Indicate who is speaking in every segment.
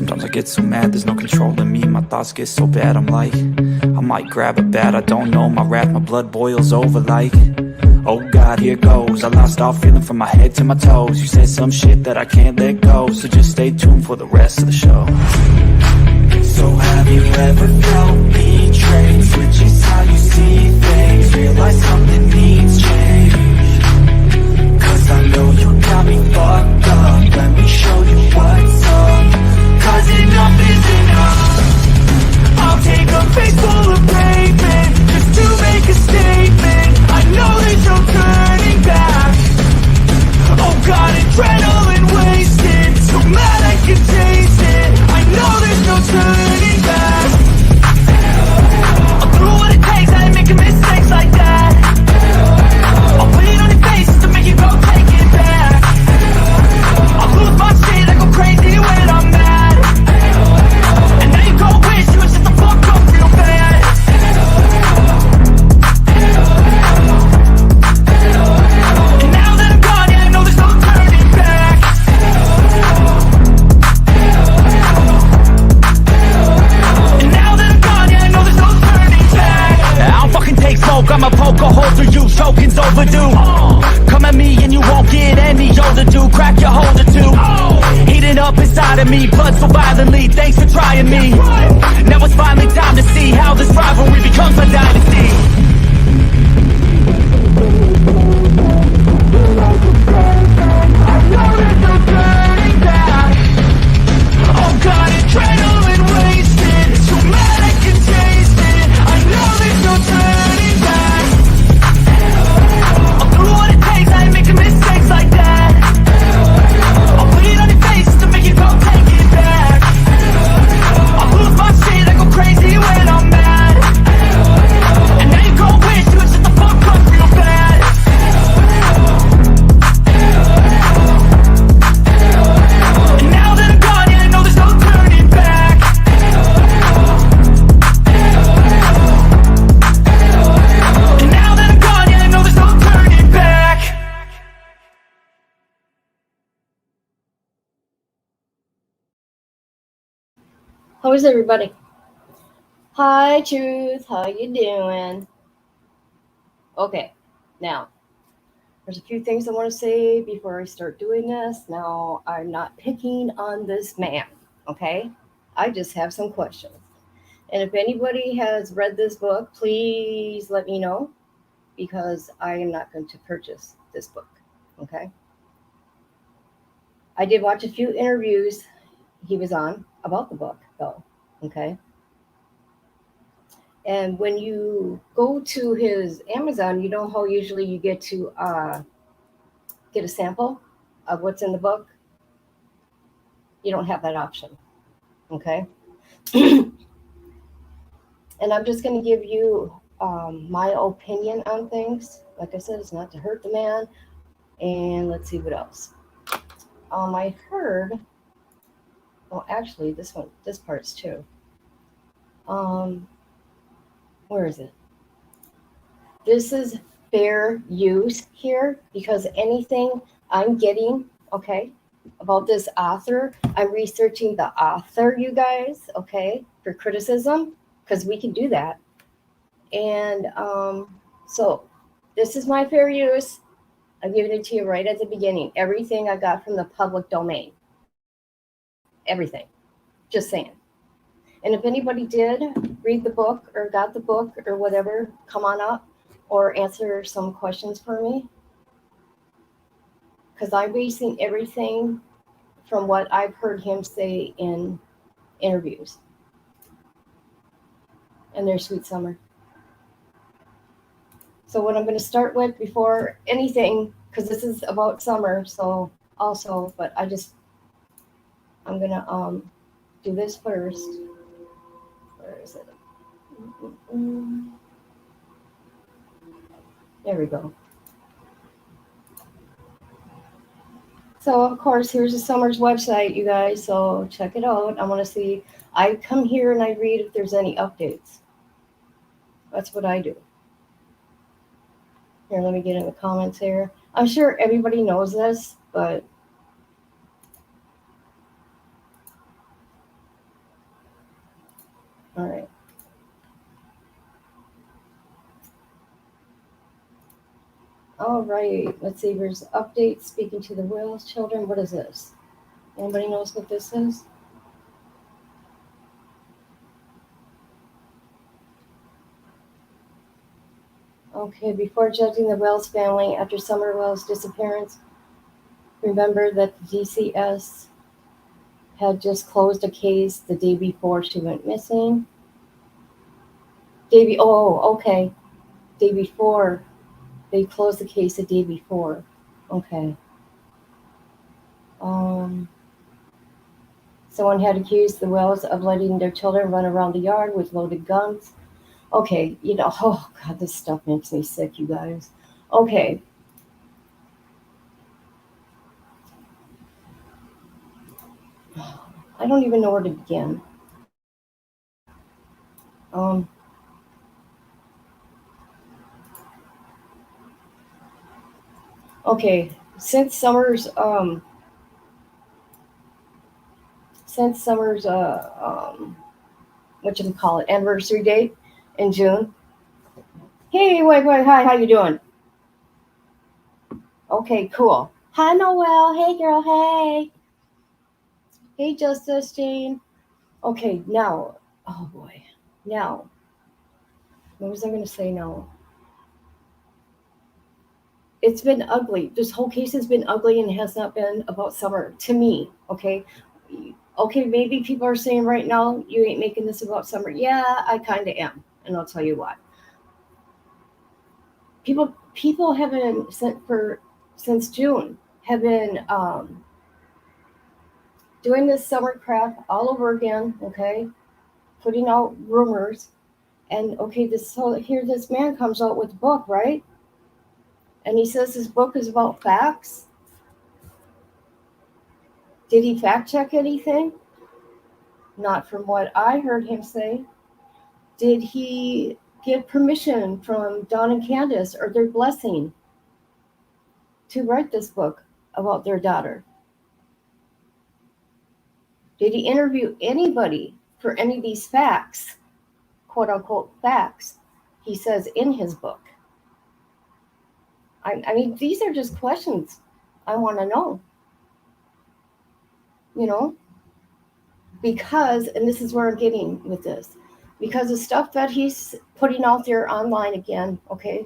Speaker 1: Sometimes I get so mad, there's no controlling me. My thoughts get so bad, I'm like, I might grab a bat, I don't know. My wrath, my blood boils over like, oh God, here goes. I lost all feeling from my head to my toes. You said some shit that I can't let go, so just stay tuned for the rest of the show. So have you ever felt betrayed? Switches how you see things, realize something needs change. Cause I know you got me fucked up, let me show you what's up. Cause enough is enough. I'll take a face full of pavement just to make a statement. I know there's no turning back. Oh God, adrenaline wasted, so mad I can taste it. I know there's no turning back. I'll do what it takes, I ain't making mistakes like that. I'll put it on your face to make you go take it back. I'll lose my shit, I go crazy when I'm mad. And now you go wish you was just a fuck up real bad. And now that I'm gone, yeah, I know there's no turning back. And now that I'm gone, yeah, I know there's no turning back. I don't fucking take smoke, I'ma poke a hole through you. Choking's overdue. Come at me and you won't get any older, dude. Crack your hold or two. Heating up inside of me, blood so violently. Thanks for trying me. Now it's finally time to see how this rivalry becomes a dynasty. Oh God, adrenaline wasted, so mad I can taste it. I know there's no turning back. I'll do what it takes, I ain't making mistakes like that. I'll put it on your face to make you go take it back. I'll lose my shit, I go crazy when I'm mad. And now you go wish you was just a fuck up real bad. And now that I'm gone, yeah, I know there's no turning back. And now that I'm gone, yeah, I know there's no turning back.
Speaker 2: How is everybody? Hi, Truth. How you doing? Okay, now there's a few things I want to say before I start doing this. Now, I'm not picking on this man, okay? I just have some questions. And if anybody has read this book, please let me know because I am not going to purchase this book, okay? I did watch a few interviews he was on about the book, though, okay? And when you go to his Amazon, you know how usually you get to get a sample of what's in the book? You don't have that option, okay? And I'm just going to give you my opinion on things. Like I said, it's not to hurt the man. And let's see what else. I heard, well, actually, this part's too. Where is it? This is fair use here because anything I'm getting, okay, about this author, I'm researching the author, you guys, okay, for criticism, because we can do that. And so this is my fair use. I'm giving it to you right at the beginning. Everything I got from the public domain. Everything. Just saying. And if anybody did read the book or got the book or whatever, come on up or answer some questions for me. Because I'm basing everything from what I've heard him say in interviews. And there's Sweet Summer. So what I'm going to start with before anything, because this is about summer, so also, but I'm going to do this first. Where is it? There we go. So, of course, here's the Summers website, you guys, so check it out. I want to see, I come here and I read if there's any updates. That's what I do. Here, let me get in the comments here. I'm sure everybody knows this, but All right. All right. Let's see. There's updates speaking to the Wales children. What is this? Anybody knows what this is? Okay. Before judging the Wells family after Summer Wells' disappearance, remember that the DCS had just closed a case the day before she went missing. Okay. Day before. They closed the case the day before. Okay. Someone had accused the Wells of letting their children run around the yard with loaded guns. Okay, oh God, this stuff makes me sick, you guys. Okay. I don't even know where to begin. Um, okay, since Summer's what you call it, anniversary date in June. Hey, wait, hi, how you doing? Okay, cool. Hi, Noel. Hey, girl. Hey. Hey, Justice Jane. Okay, now, oh boy, now, what was I going to say now? It's been ugly. This whole case has been ugly and has not been about Summer to me. Okay. Okay, maybe people are saying right now you ain't making this about Summer. Yeah, I kind of am, and I'll tell you why. People have been since June have been doing this Summer crap all over again. Okay, putting out rumors, and okay, this man comes out with a book, right? And he says his book is about facts. Did he fact check anything? Not from what I heard him say. Did he get permission from Don and Candace or their blessing to write this book about their daughter? Did he interview anybody for any of these facts, quote unquote facts, he says in his book? I mean, these are just questions I want to know, you know, because, and this is where I'm getting with this, because the stuff that he's putting out there online again, okay,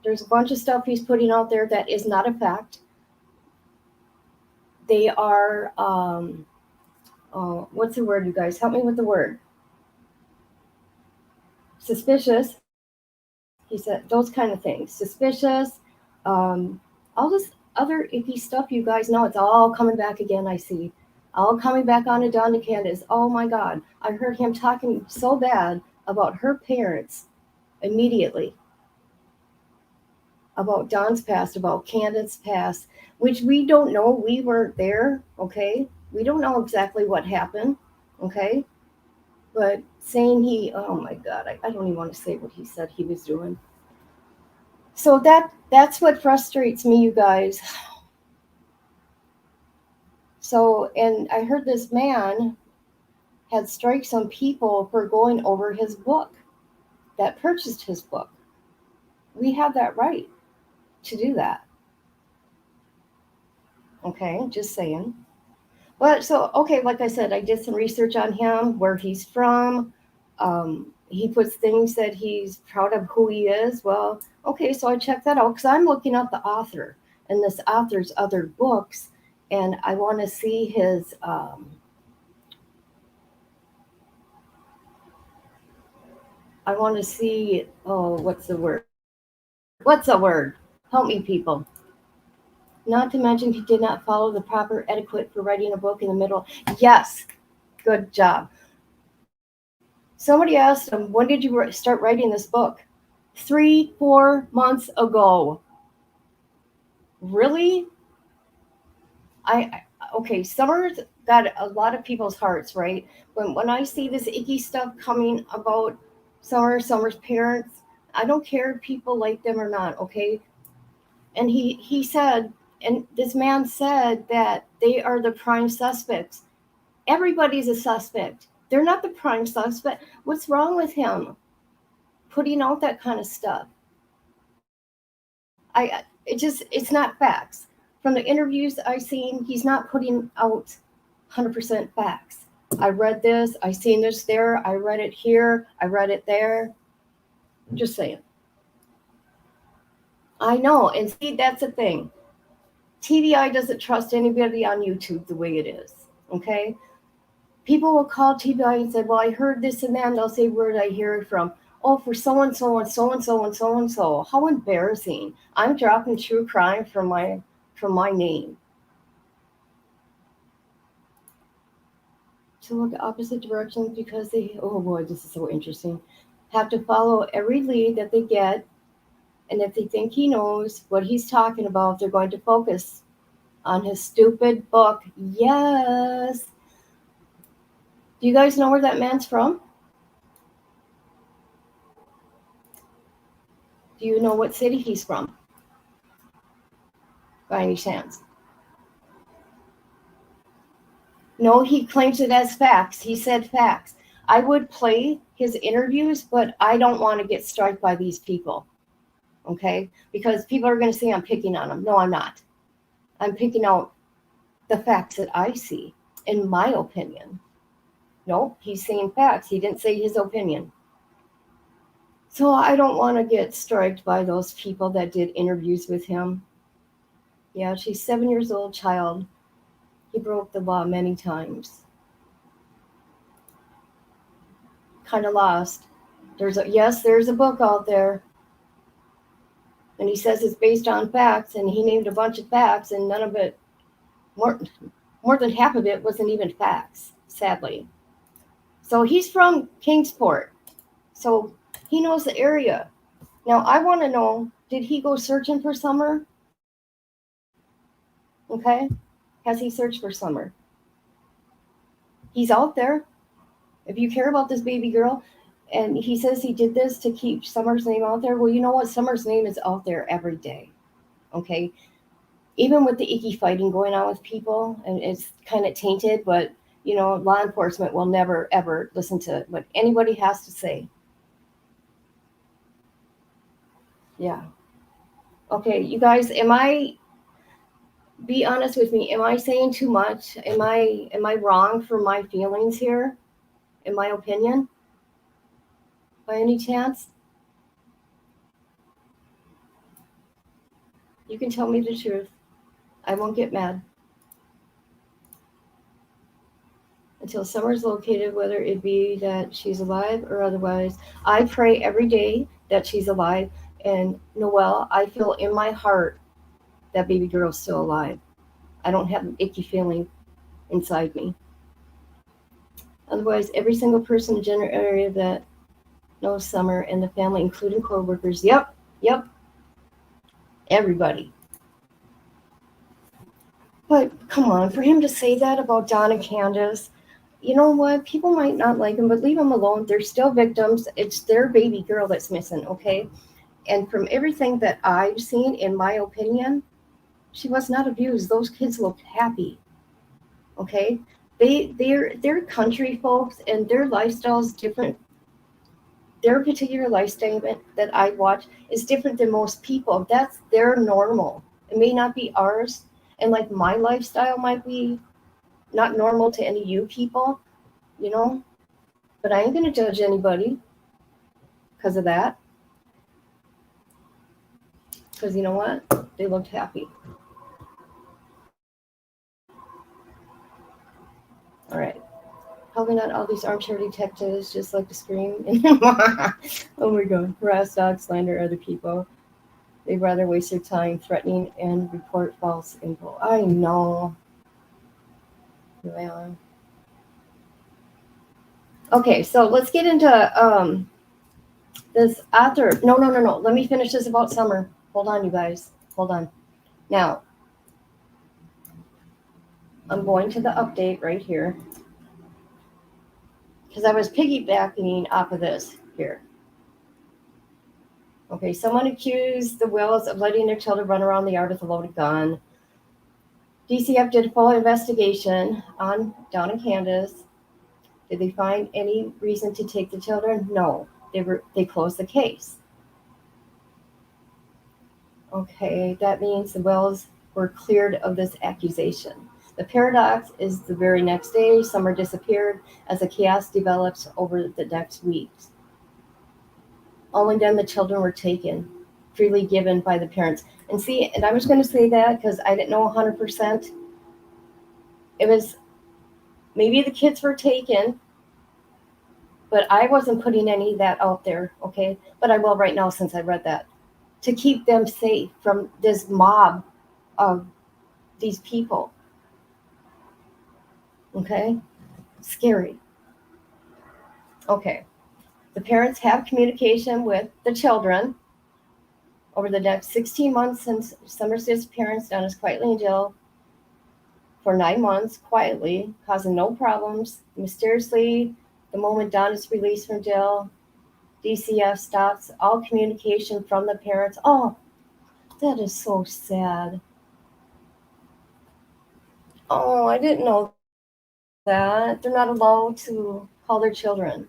Speaker 2: there's a bunch of stuff he's putting out there that is not a fact. They are, what's the word, you guys? Help me with the word. Suspicious. He said those kind of things. Suspicious. All this other icky stuff, you guys know, it's all coming back again, I see. All coming back on to Don and Candace. Oh my God. I heard him talking so bad about her parents immediately. About Don's past, about Candace's past, which we don't know. We weren't there, okay? We don't know exactly what happened, okay? But saying oh my God, I don't even want to say what he said he was doing. So that's what frustrates me, you guys. So, and I heard this man had strikes on people for going over his book that purchased his book. We have that right to do that. Okay, just saying. But so, okay, like I said, I did some research on him, where he's from. He puts things that he's proud of who he is. Well, okay, so I checked that out because I'm looking up the author and this author's other books, and I want to see his. I want to see. Oh, what's the word? What's the word? Help me, people. Not to mention, he did not follow the proper etiquette for writing a book in the middle. Yes, good job. Somebody asked him, when did you start writing this book? 3-4 months ago. Really? Okay, Summer's got a lot of people's hearts, right? When I see this icky stuff coming about Summer's parents, I don't care if people like them or not, okay? And he said, and this man said that they are the prime suspects. Everybody's a suspect. They're not the prime suspect. What's wrong with him putting out that kind of stuff? It's not facts. From the interviews I've seen, he's not putting out 100% facts. I read this, I seen this there, I read it here, I read it there. Just saying. I know, and see, that's the thing. TBI doesn't trust anybody on YouTube the way it is, okay? People will call TBI and say, well, I heard this and that, and they'll say, where did I hear it from? Oh, for so-and-so and so-and-so and so-and-so. How embarrassing. I'm dropping true crime from my name. To look opposite directions because they, oh boy, this is so interesting, have to follow every lead that they get. And if they think he knows what he's talking about, they're going to focus on his stupid book. Yes. Do you guys know where that man's from? Do you know what city he's from? By any chance? No, he claims it as facts. He said facts. I would play his interviews, but I don't want to get struck by these people. Okay? Because people are going to say I'm picking on them. No, I'm not. I'm picking out the facts that I see, in my opinion. No, he's saying facts. He didn't say his opinion. So I don't want to get striked by those people that did interviews with him. Yeah, she's 7 years old, child. He broke the law many times. Kind of lost. There's a book out there. And he says it's based on facts, and he named a bunch of facts, and none of it, more than half of it wasn't even facts, sadly. So he's from Kingsport. So he knows the area. Now, I want to know, did he go searching for Summer? Okay. Has he searched for Summer? He's out there. If you care about this baby girl, and he says he did this to keep Summer's name out there, well, you know what? Summer's name is out there every day. Okay. Even with the icky fighting going on with people, and it's kind of tainted, but, you know, law enforcement will never, ever listen to what anybody has to say. Yeah. Okay, you guys, be honest with me. Am I saying too much? Am I wrong for my feelings here? In my opinion? By any chance? You can tell me the truth. I won't get mad. Until Summer's located, whether it be that she's alive or otherwise. I pray every day that she's alive. And Noelle, I feel in my heart that baby girl's still alive. I don't have an icky feeling inside me. Otherwise, every single person in the general area that knows Summer and the family, including co-workers, yep, everybody. But come on, for him to say that about Don and Candace, you know what? People might not like him, but leave them alone. They're still victims. It's their baby girl that's missing, okay? And from everything that I've seen, in my opinion, she was not abused. Those kids looked happy, okay? They're country folks, and their lifestyle is different. Their particular lifestyle that I watch is different than most people. That's their normal. It may not be ours. And like my lifestyle might be not normal to any of you people, you know, but I ain't going to judge anybody because of that. Because you know what? They looked happy. All right. Probably not all these armchair detectives just like to scream. Oh my God. Harass, dog, slander other people. They'd rather waste their time threatening and report false info. I know. Yeah. Okay, so let's get into this author. No. Let me finish this about Summer. Hold on, you guys. Hold on. Now, I'm going to the update right here because I was piggybacking off of this here. Okay, someone accused the Wills of letting their children run around the yard with a loaded gun. DCF did a full investigation on Don and Candace. Did they find any reason to take the children? No. They closed the case. Okay, that means the Wells were cleared of this accusation. The paradox is the very next day, Summer disappeared as the chaos develops over the next weeks. Only then the children were taken, freely given by the parents. And see, and I was going to say that because I didn't know 100%. It was maybe the kids were taken, but I wasn't putting any of that out there, okay? But I will right now since I read that. To keep them safe from this mob of these people. Okay? Scary. Okay. The parents have communication with the children over the next 16 months since Summer's disappearance. Done is quietly in jail for 9 months, quietly, causing no problems. Mysteriously, the moment Don is released from jail, DCF stops all communication from the parents. Oh, that is so sad. Oh, I didn't know that. They're not allowed to call their children.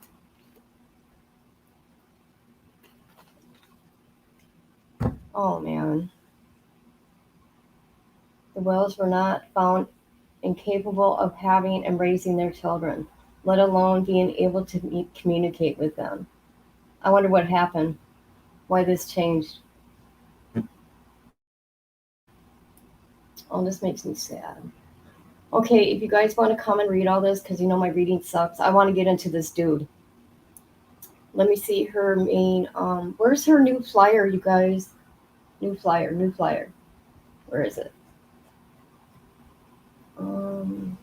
Speaker 2: Oh, man. The Wells were not found incapable of having and raising their children, let alone being able to communicate with them. I wonder what happened, why this changed. Oh, this makes me sad. Okay, if you guys want to come and read all this, because you know my reading sucks, I want to get into this dude. Let me see her main, where's her new flyer, you guys? New flyer. Where is it? Home.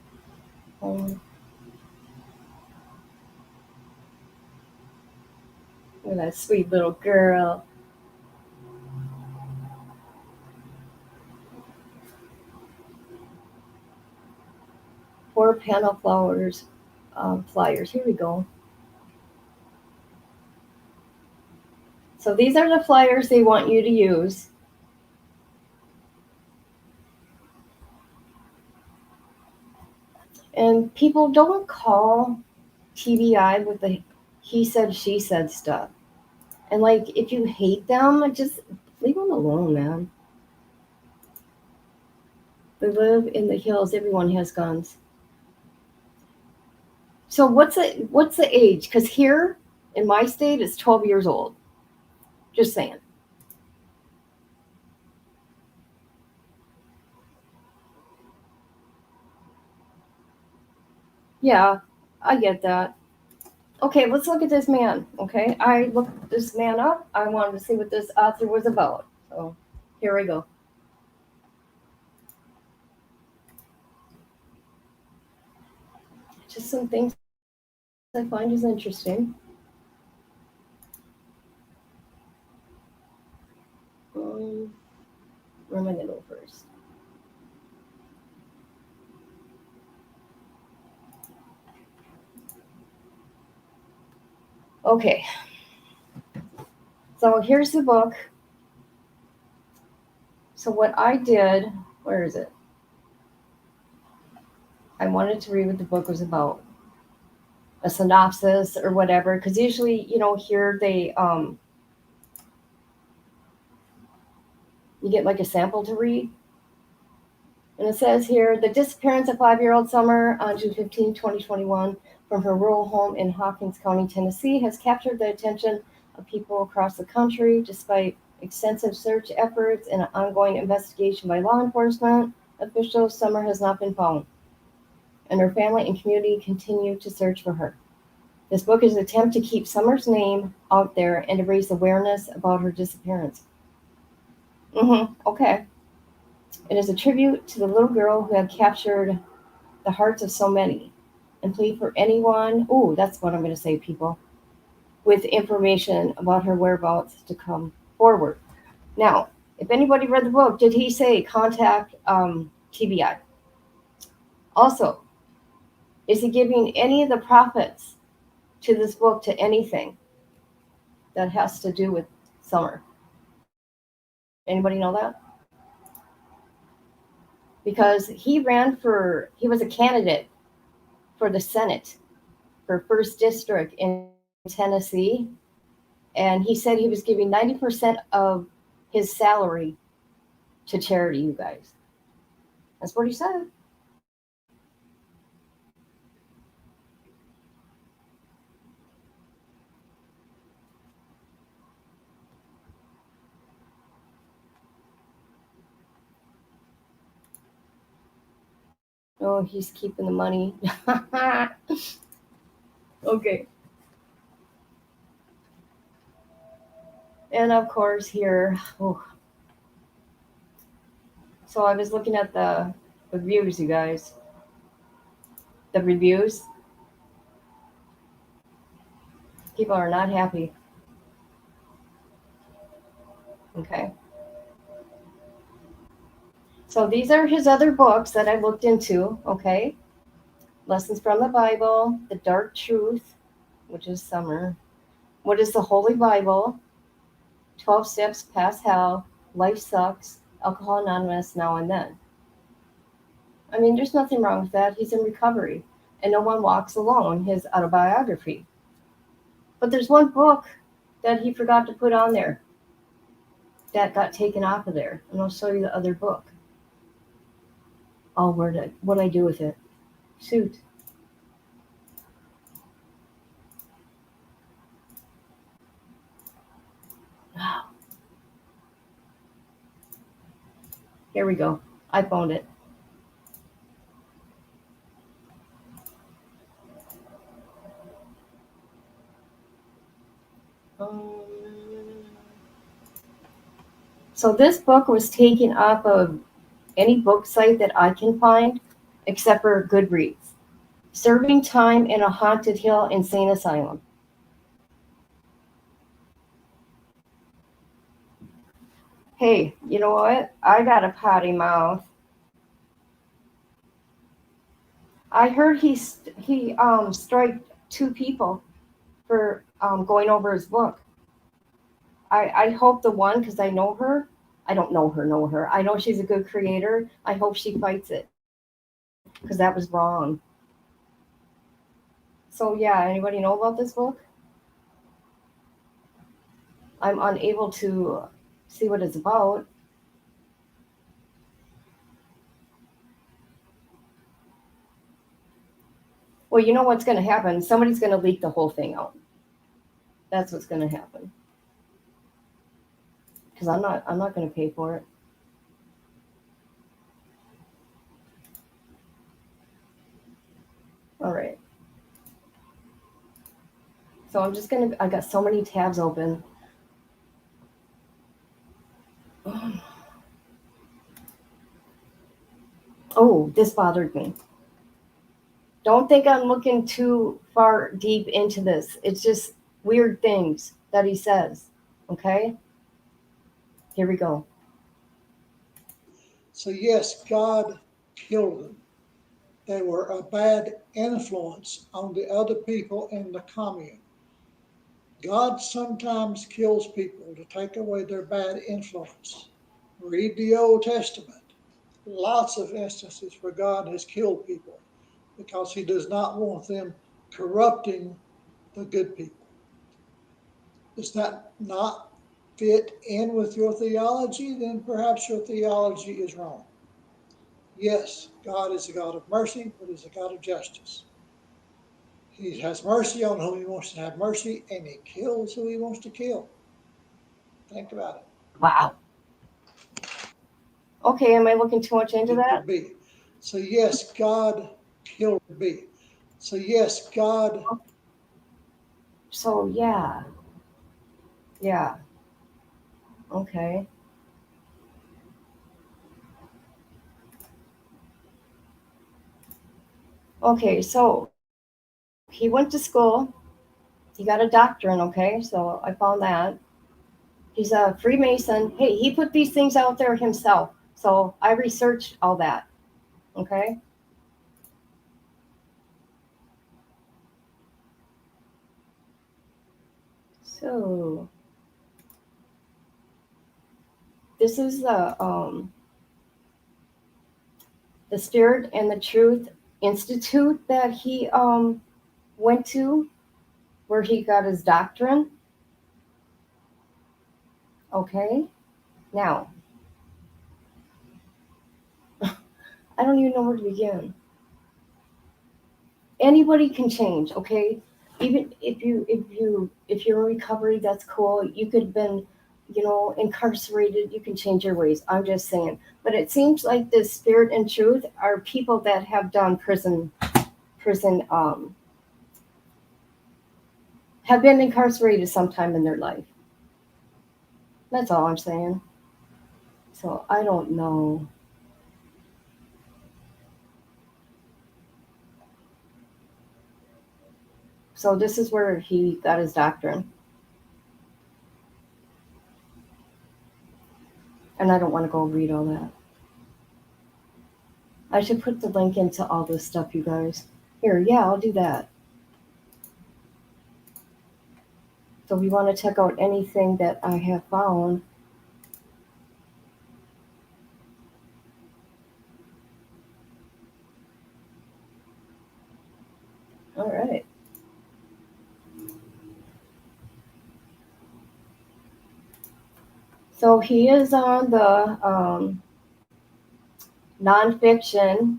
Speaker 2: Look at that sweet little girl. Four panel flyers. Here we go. So these are the flyers they want you to use. And people don't call TBI with the he said, she said stuff. And like, if you hate them, just leave them alone, man. They live in the hills. Everyone has guns. So what's the age? Because here in my state, it's 12 years old. Just saying. Yeah, I get that. Okay, let's look at this man. Okay, I looked this man up. I wanted to see what this author was about. So here we go. Just some things I find is interesting. Where am I going to go first? Okay. So here's the book. So what I did, where is it? I wanted to read what the book was about. A synopsis or whatever, because usually, here they you get like a sample to read. And it says here, the disappearance of 5-year-old Summer on June 15, 2021, from her rural home in Hawkins County, Tennessee, has captured the attention of people across the country. Despite extensive search efforts and an ongoing investigation by law enforcement officials, Summer has not been found, and her family and community continue to search for her. This book is an attempt to keep Summer's name out there and to raise awareness about her disappearance. Okay. It is a tribute to the little girl who had captured the hearts of so many, and plea for anyone, that's what I'm going to say, people, with information about her whereabouts to come forward. Now, if anybody read the book, did he say contact TBI? Also, is he giving any of the profits to this book to anything that has to do with Summer? Anybody know that? Because he was a candidate for the Senate for first district in Tennessee. And he said he was giving 90% of his salary to charity, you guys. That's what he said. Oh, he's keeping the money. Okay. And of course here, oh. So I was looking at the reviews, you guys. The reviews. People are not happy. Okay. So these are his other books that I looked into, okay? Lessons from the Bible, The Dark Truth, which is summer. What is the Holy Bible? 12 Steps Past Hell, Life Sucks, Alcohol Anonymous, Now and Then. I mean, there's nothing wrong with that. He's in recovery. And No One Walks Alone, his autobiography. But there's one book that he forgot to put on there that got taken off of there. And I'll show you the other book. Oh, what'd I do with it? Shoot. Wow. Here we go. I found it. So this book was taken off of any book site that I can find, except for Goodreads. Serving Time in a Haunted Hill Insane Asylum. Hey, you know what? I got a potty mouth. I heard he striked 2 people for going over his book. I hope the one, because I know her. I don't know her. I know she's a good creator. I hope she fights it, because that was wrong. So yeah, anybody know about this book? I'm unable to see what it's about. Well, you know what's going to happen? Somebody's going to leak the whole thing out. That's what's going to happen. Because I'm not going to pay for it. All right. So I got so many tabs open. Oh, this bothered me. Don't think I'm looking too far deep into this. It's just weird things that he says. Okay? Here we go.
Speaker 3: So yes, God killed them. They were a bad influence on the other people in the commune. God sometimes kills people to take away their bad influence. Read the Old Testament. Lots of instances where God has killed people because he does not want them corrupting the good people. Does that not fit in with your theology? Then perhaps your theology is wrong. Yes, God is a God of mercy, but he's a God of justice. He has mercy on whom he wants to have mercy, and he kills who he wants to kill. Think about it.
Speaker 2: Wow. Okay, am I looking too much into that?
Speaker 3: B. So yes, God killed B. So yes, God.
Speaker 2: So yeah. Yeah. Okay. Okay, so he went to school. He got a doctorate, okay? So I found that. He's a Freemason. Hey, he put these things out there himself. So I researched all that. Okay? So this is the Spirit and the Truth Institute that he went to, where he got his doctrine. Okay, now I don't even know where to begin. Anybody can change, okay? Even if you're in recovery, that's cool. You could have been, incarcerated. You can change your ways. I'm just saying. But it seems like the spirit and truth are people that have done prison have been incarcerated sometime in their life. That's all I'm saying. So I don't know. So this is where he got his doctrine. And I don't want to go read all that. I should put the link into all this stuff, you guys. Here, yeah, I'll do that. So if you want to check out anything that I have found, all right. So he is on the Nonfiction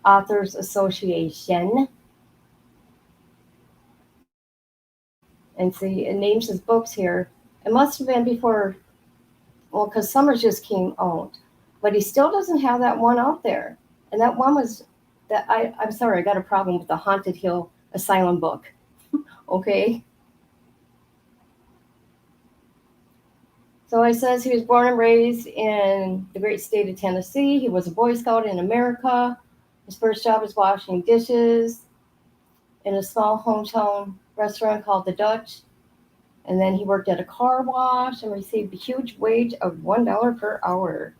Speaker 2: Authors Association. And see, it names his books here. It must have been before, well, because Summers just came out. But he still doesn't have that one out there. And that one was, I'm sorry, I got a problem with the Haunted Hill Asylum book. Okay. So it says he was born and raised in the great state of Tennessee. He was a Boy Scout in America. His first job was washing dishes in a small hometown restaurant called The Dutch. And then he worked at a car wash and received a huge wage of $1 per hour.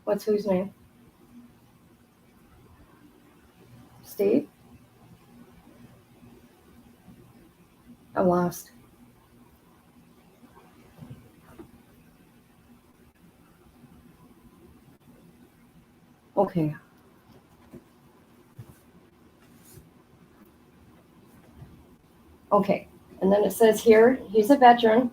Speaker 2: What's whose name? Steve? I'm lost. Okay. Okay. And then it says here, he's a veteran.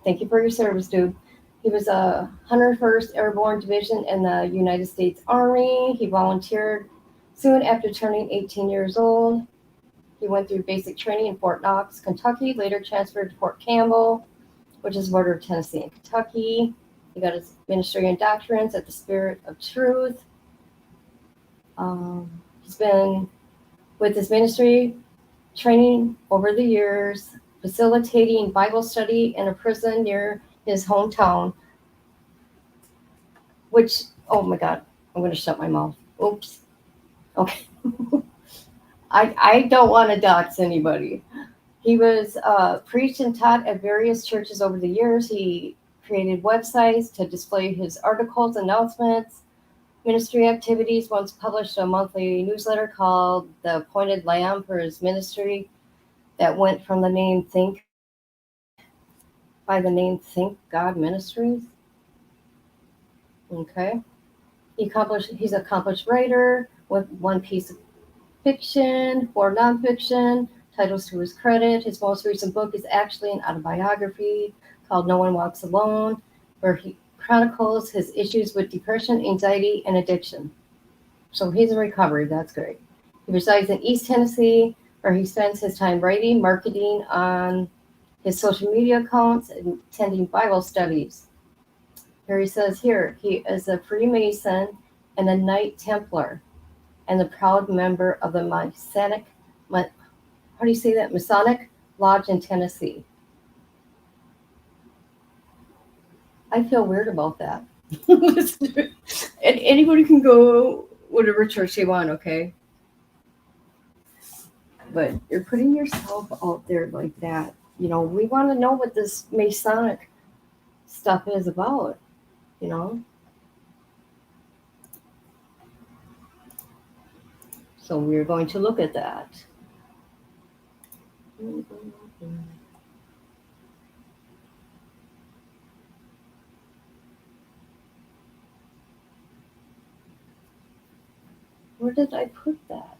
Speaker 2: Thank you for your service, dude. He was a 101st Airborne Division in the United States Army. He volunteered soon after turning 18 years old. He went through basic training in Fort Knox, Kentucky, later transferred to Fort Campbell, which is border of Tennessee and Kentucky. He got his ministry and doctrines at the Spirit of Truth. He's been with his ministry training over the years, facilitating Bible study in a prison near his hometown, which, oh my God, I'm going to shut my mouth. Oops. Okay. I don't want to dox anybody. He was preached and taught at various churches over the years. He created websites to display his articles, announcements, ministry activities. Once published a monthly newsletter called The Appointed Lamb for his ministry that went from the name Think God Ministries. Okay. He's an accomplished writer with one piece of fiction, 4 nonfiction, titles to his credit. His most recent book is actually an autobiography called No One Walks Alone, where he chronicles his issues with depression, anxiety, and addiction. So he's in recovery. That's great. He resides in East Tennessee, where he spends his time writing, marketing on his social media accounts, and attending Bible studies. Here he says here, he is a Freemason and a Knight Templar, and the proud member of the Masonic Lodge in Tennessee. I feel weird about that. And anybody can go whatever church they want, okay? But you're putting yourself out there like that. We want to know what this Masonic stuff is about, So we're going to look at that. Where did I put that?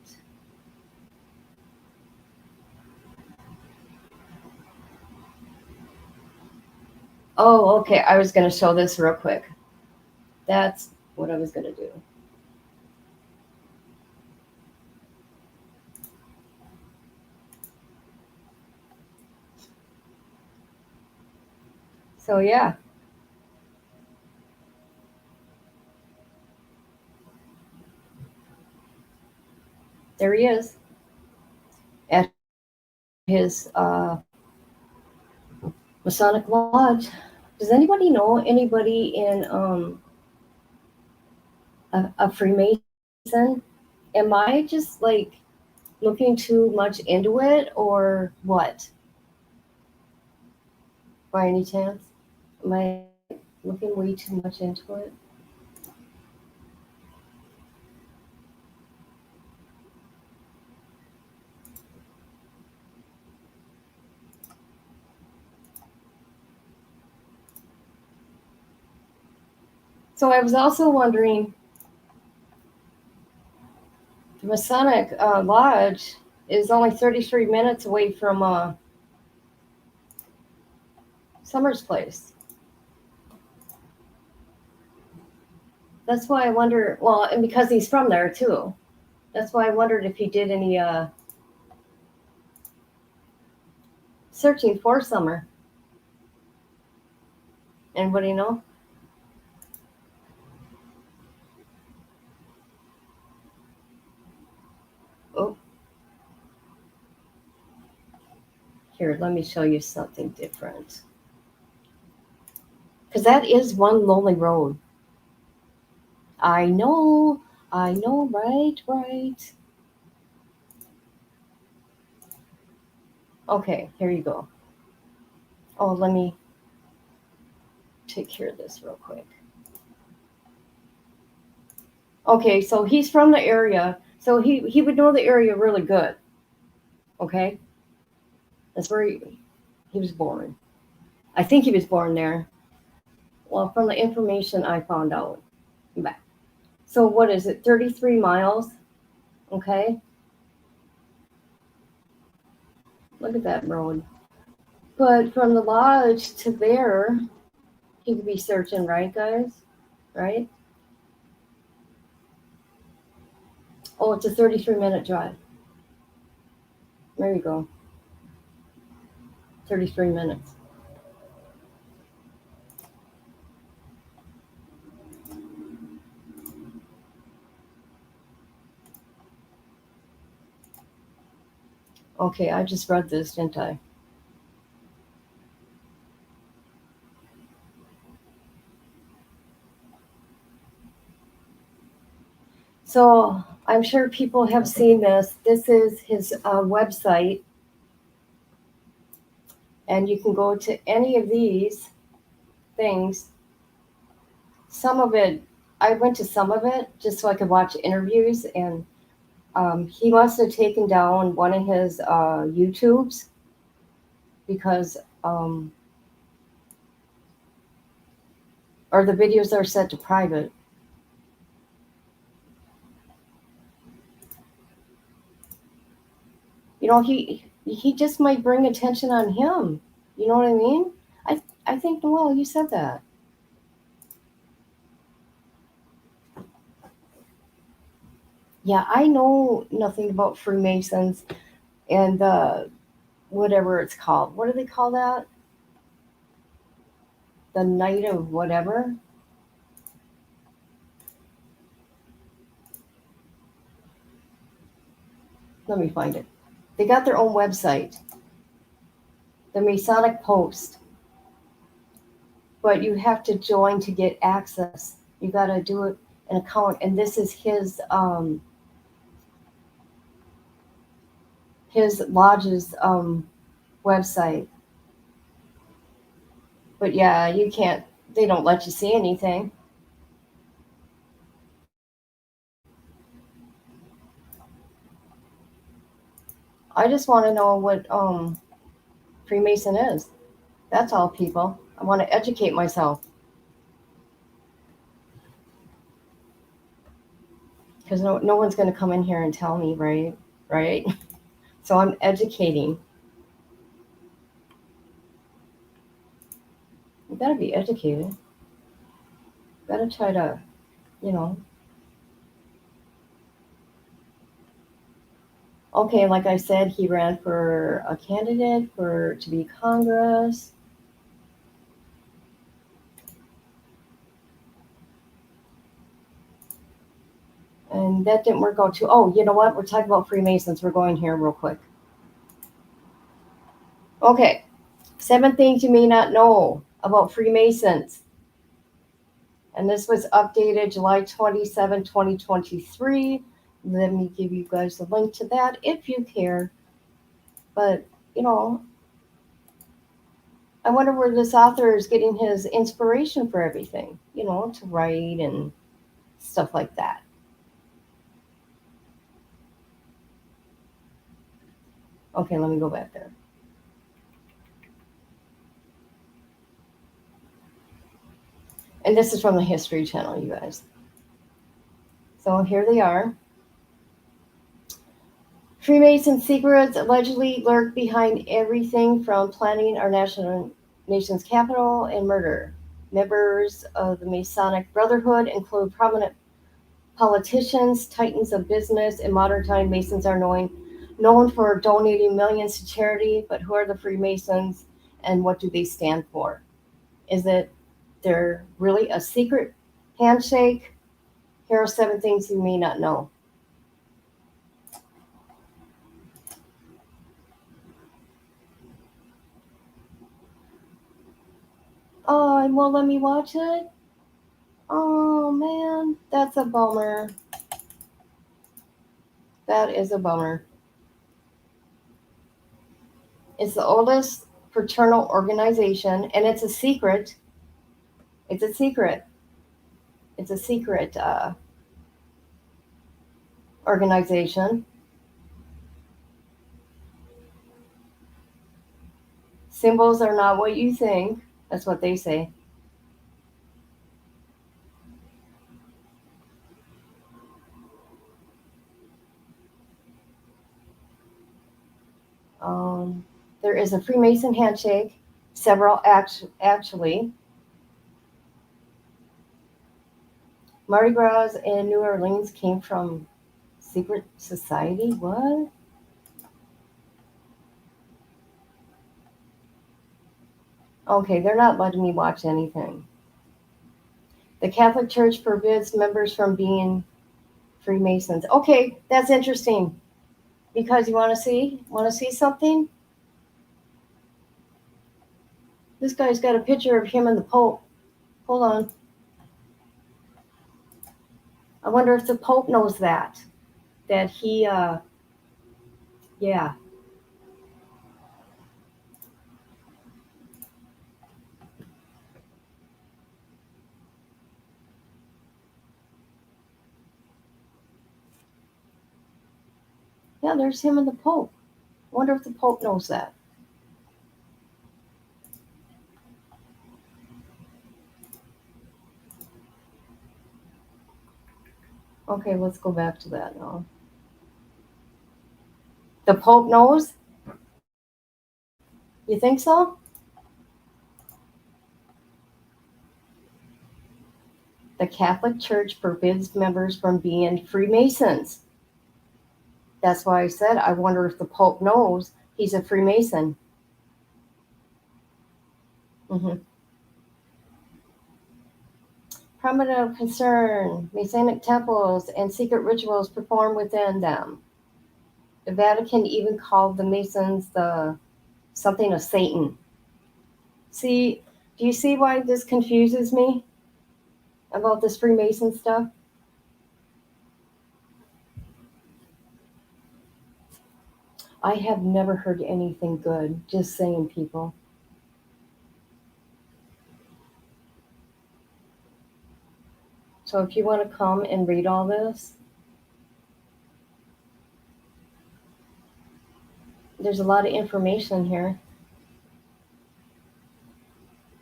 Speaker 2: Oh, okay. I was going to show this real quick. That's what I was going to do. So yeah. There he is at his Masonic Lodge. Does anybody know anybody in a Freemason? Am I just like looking too much into it, or what? By any chance? Am I looking way too much into it? So I was also wondering, the Masonic Lodge is only 33 minutes away from Summer's place. That's why I wonder, well, and because he's from there too. That's why I wondered if he did any searching for Summer. Anybody know? Oh. Here, let me show you something different. Because that is one lonely road. I know, right. Okay, here you go. Oh, let me take care of this real quick. Okay, so he's from the area, so he would know the area really good. Okay? That's where he was born. I think he was born there. Well, from the information I found out. Back. So what is it, 33 miles? Okay? Look at that road. But from the lodge to there, he could be searching, right, guys? Right? Oh, it's a 33-minute drive. There you go. 33 minutes. Okay, I just read this, didn't I? So I'm sure people have seen this. This is his website. And you can go to any of these things. Some of it, I went to some of it just so I could watch interviews. And he must have taken down one of his YouTubes because, or the videos are set to private. You know, he just might bring attention on him. You know what I mean? I think, Noel, you said that. Yeah, I know nothing about Freemasons and whatever it's called. What do they call that? The night of whatever. Let me find it. They got their own website, the Masonic Post. But you have to join to get access. You got to do an account, and this is his lodge's website. But yeah, you can't. They don't let you see anything. I just want to know what Freemason is. That's all, people. I want to educate myself. Because no one's going to come in here and tell me, right? Right? So I'm educating. You gotta be educated. You gotta try to, you know. Okay, like I said, he ran for a candidate to be Congress. And that didn't work out too. Oh, you know what? We're talking about Freemasons. We're going here real quick. Okay. 7 things you may not know about Freemasons. And this was updated July 27, 2023. Let me give you guys a link to that if you care. But, you know, I wonder where this author is getting his inspiration for everything, you know, to write and stuff like that. Okay, let me go back there. And this is from the History Channel, you guys. So here they are. Freemason secrets allegedly lurk behind everything from planning our nation's capital and murder. Members of the Masonic Brotherhood include prominent politicians, titans of business. In modern time, Masons are known for donating millions to charity, but who are the Freemasons and what do they stand for? Is it they're really a secret handshake? Here are 7 things you may not know. Oh, and won't let me watch it? Oh man, that's a bummer. That is a bummer. It's the oldest fraternal organization, and it's a secret. It's a secret. It's a secret organization. Symbols are not what you think. That's what they say. There is a Freemason handshake, several actually. Mardi Gras in New Orleans came from secret society? What? Okay, they're not letting me watch anything. The Catholic Church forbids members from being Freemasons. Okay, that's interesting. Because you want to see something? This guy's got a picture of him and the Pope. Hold on. I wonder if the Pope knows that he, yeah. Yeah, there's him and the Pope. I wonder if the Pope knows that. Okay, let's go back to that now. The Pope knows? You think so? The Catholic Church forbids members from being Freemasons. That's why I said I wonder if the Pope knows he's a Freemason. Mm-hmm. Prominent concern, Masonic temples and secret rituals performed within them. The Vatican even called the Masons something of Satan. See, do you see why this confuses me about this Freemason stuff? I have never heard anything good, just saying, people. So if you want to come and read all this, there's a lot of information here.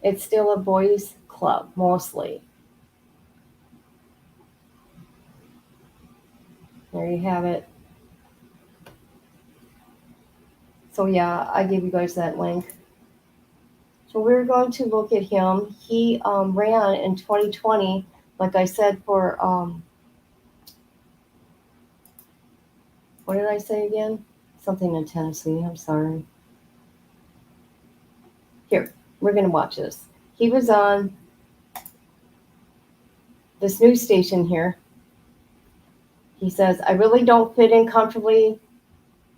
Speaker 2: It's still a boys' club, mostly. There you have it. So yeah, I gave you guys that link. So we're going to look at him. He ran in 2020, like I said, for what did I say again? Something in Tennessee. I'm sorry. Here, we're going to watch this. He was on this news station here. He says, I really don't fit in comfortably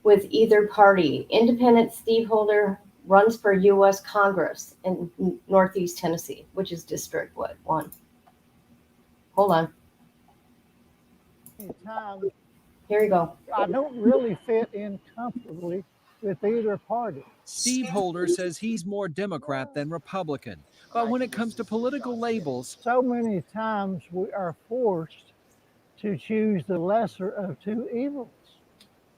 Speaker 2: with either party. Independent Steve Holder runs for U.S. Congress in Northeast Tennessee, which is District, what, 1? Hold on.
Speaker 4: Times
Speaker 2: Here we go.
Speaker 4: I don't really fit in comfortably with either party.
Speaker 5: Steve Holder says he's more Democrat than Republican. But when it comes to political labels,
Speaker 4: So many times we are forced to choose the lesser of two evils.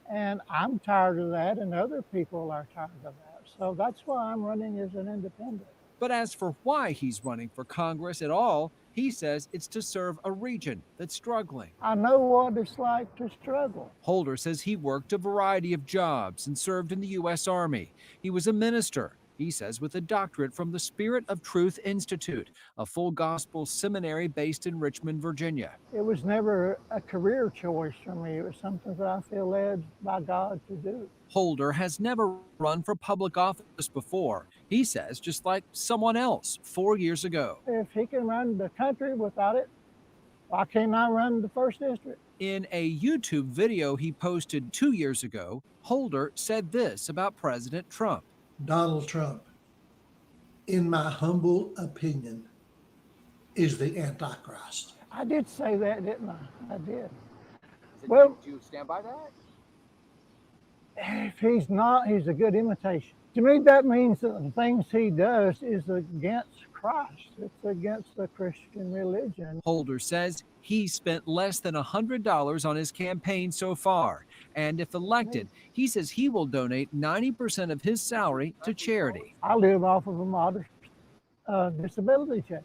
Speaker 4: And I'm tired of that, and other people are tired of that. So that's why I'm running as an independent.
Speaker 5: but as for why he's running for Congress at all, he says it's to serve a region that's struggling.
Speaker 4: I know what it's like to struggle.
Speaker 5: Holder says he worked a variety of jobs and served in the U.S. Army. He was a minister, he says, with a doctorate from the Spirit of Truth Institute, a full gospel seminary based in Richmond, Virginia.
Speaker 4: It was never a career choice for me. It was something that I feel led by God to do.
Speaker 5: Holder has never run for public office before. He says, just like someone else 4 years ago.
Speaker 4: If he can run the country without it, why can't I run the first district?
Speaker 5: In a YouTube video he posted 2 years ago, Holder said this about President Trump.
Speaker 6: Donald Trump, in my humble opinion, is the Antichrist.
Speaker 4: I did say that, didn't I? I did. Well,
Speaker 7: do you stand by that?
Speaker 4: if he's not, he's a good imitation. To me, that means that the things he does is against Christ. It's against the Christian religion.
Speaker 5: Holder says he spent less than $100 on his campaign so far. And if elected, he says he will donate 90% of his salary to charity.
Speaker 4: I live off of a modest disability check,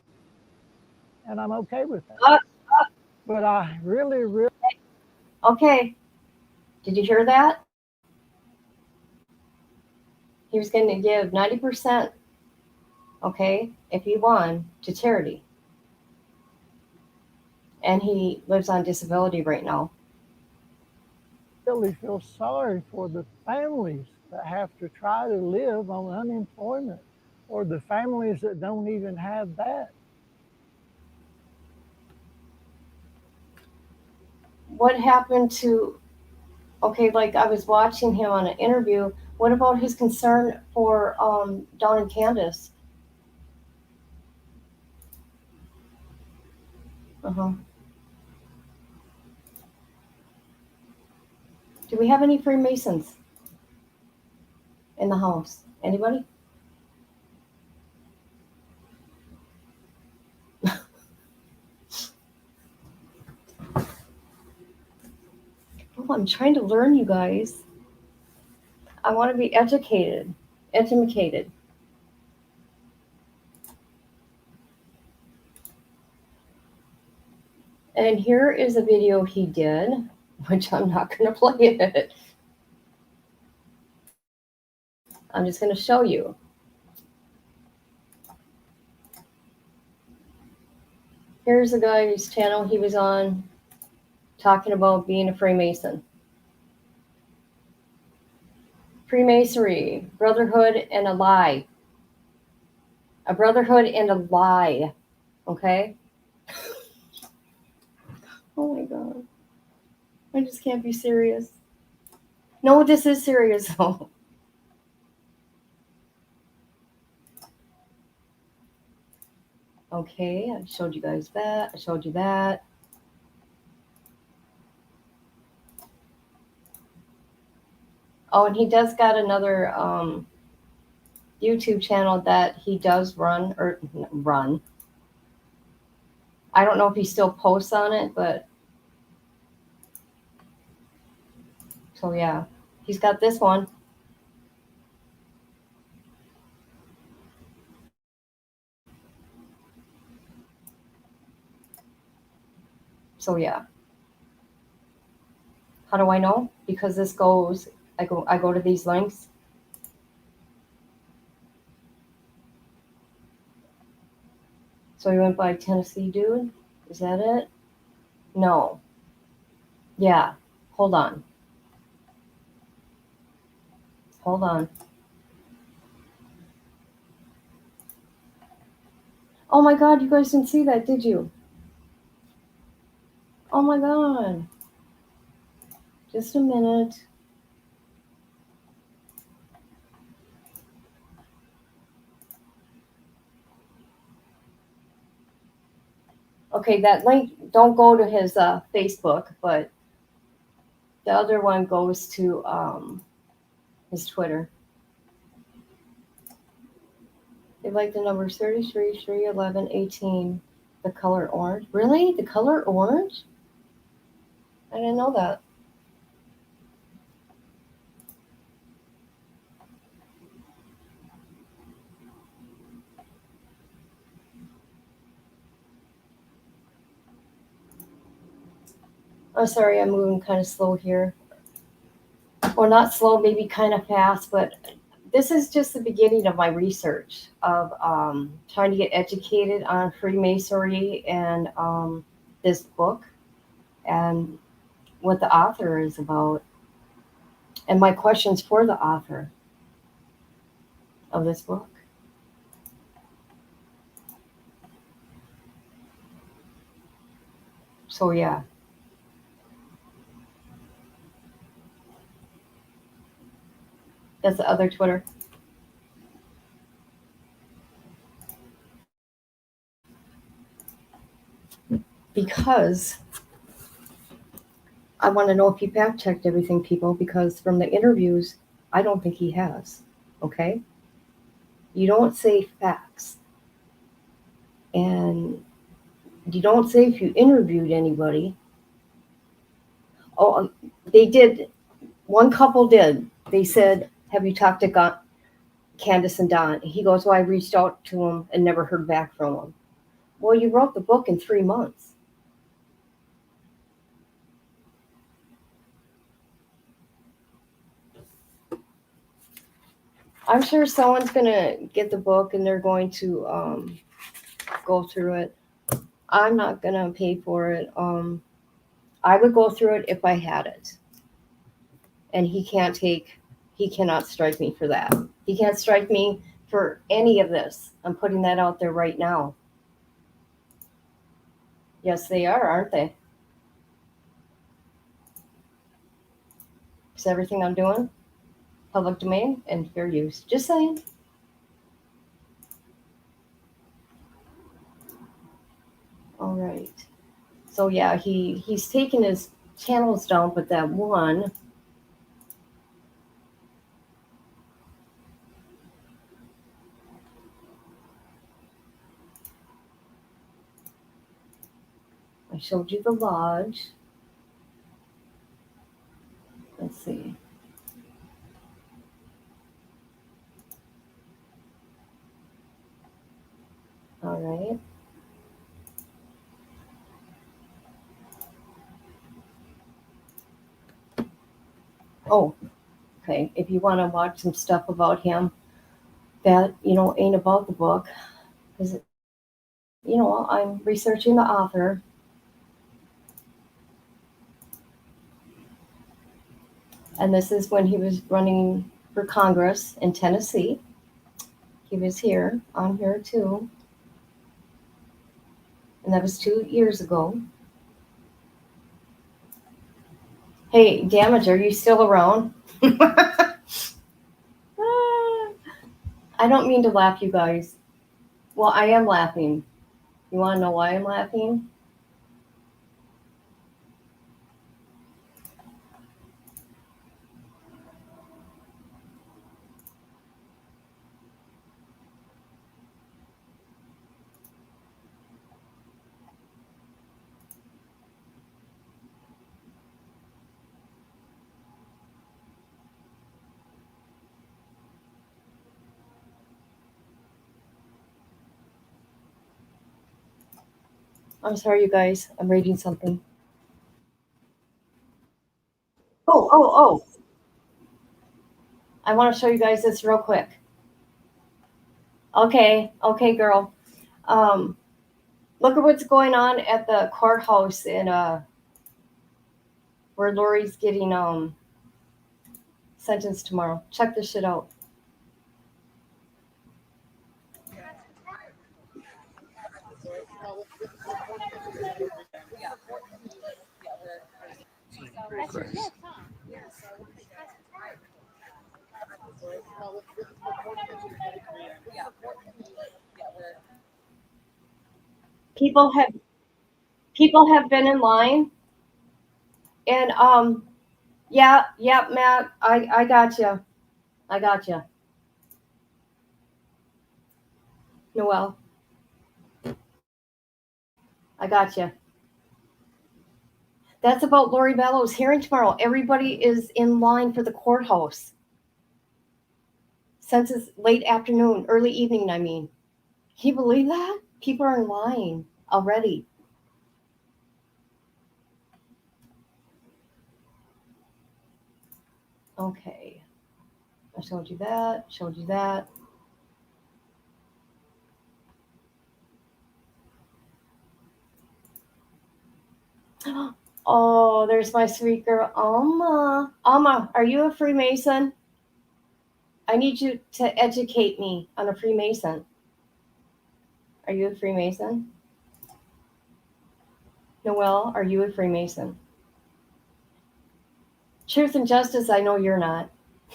Speaker 4: and I'm okay with that. But I really.
Speaker 2: Okay. Did you hear that? He was going to give 90%, okay, if he won, to charity. And he lives on disability right now.
Speaker 4: Really feel sorry for the families that have to try to live on unemployment, or the families that don't even have that.
Speaker 2: What happened to, okay, like I was watching him on an interview. What about his concern for Don and Candace? Do we have any Freemasons in the house? Anybody? Oh, I'm trying to learn, you guys. I want to be educated. And here is a video he did, which I'm not going to play it. I'm just going to show you. Here's a guy's channel he was on talking about being a Freemason. Freemasonry, brotherhood and a lie. A brotherhood and a lie. Okay? Oh my God. I just can't be serious. No, this is serious though. Okay, I showed you guys that. I showed you that. Oh, and he does got another YouTube channel that he does run. I don't know if he still posts on it, but so yeah, he's got this one. So yeah. How do I know? Because this goes, I go to these links. So he went by Tennessee Dude? Is that it? No. Yeah. Hold on. Hold on. Oh my God, you guys didn't see that, did you? Oh my God. Just a minute. Okay, that link, don't go to his Facebook, but the other one goes to his Twitter. They like the numbers 33, 3, 11, 18. The color orange. Really? The color orange? I didn't know that. I'm sorry, I'm moving kind of slow here. Well, not slow, maybe kind of fast, but this is just the beginning of my research of trying to get educated on Freemasonry and this book and what the author is about, and my questions for the author of this book. So yeah. That's the other Twitter. Because I want to know if he fact checked everything, people, because from the interviews, I don't think he has. Okay? You don't say facts. And you don't say if you interviewed anybody. Oh, they did. One couple did. They said, have you talked to Candace and Don? He goes, well, I reached out to him and never heard back from him. Well, you wrote the book in 3 months. I'm sure someone's going to get the book and they're going to go through it. I'm not going to pay for it. I would go through it if I had it. And he cannot strike me for that. He can't strike me for any of this. I'm putting that out there right now. Yes, they are, aren't they? Is everything I'm doing public domain and fair use? Just saying. All right. So yeah, he's taken his channels down, but that one. I showed you the lodge. Let's see. All right. Oh, okay. If you want to watch some stuff about him that, ain't about the book, because, I'm researching the author. And this is when he was running for Congress in Tennessee. He was here, on here too. And that was 2 years ago. Hey, Damage, are you still around? I don't mean to laugh, you guys. Well, I am laughing. You want to know why I'm laughing? I'm sorry, you guys. I'm reading something. Oh. I want to show you guys this real quick. Okay, girl. Look at what's going on at the courthouse in where Lori's getting sentenced tomorrow. Check this shit out. People have been in line, and yeah, Matt, I got you. I got you. Noel, I got you. That's about Lori Vallow's hearing tomorrow. Everybody is in line for the courthouse. Since it's late afternoon, early evening, I mean. Can you believe that? People are in line already. Okay. I showed you that, showed you that. Oh, there's my sweet girl, Alma. Alma, are you a Freemason? I need you to educate me on a Freemason. Are you a Freemason? Noel, are you a Freemason? Truth and justice, I know you're not.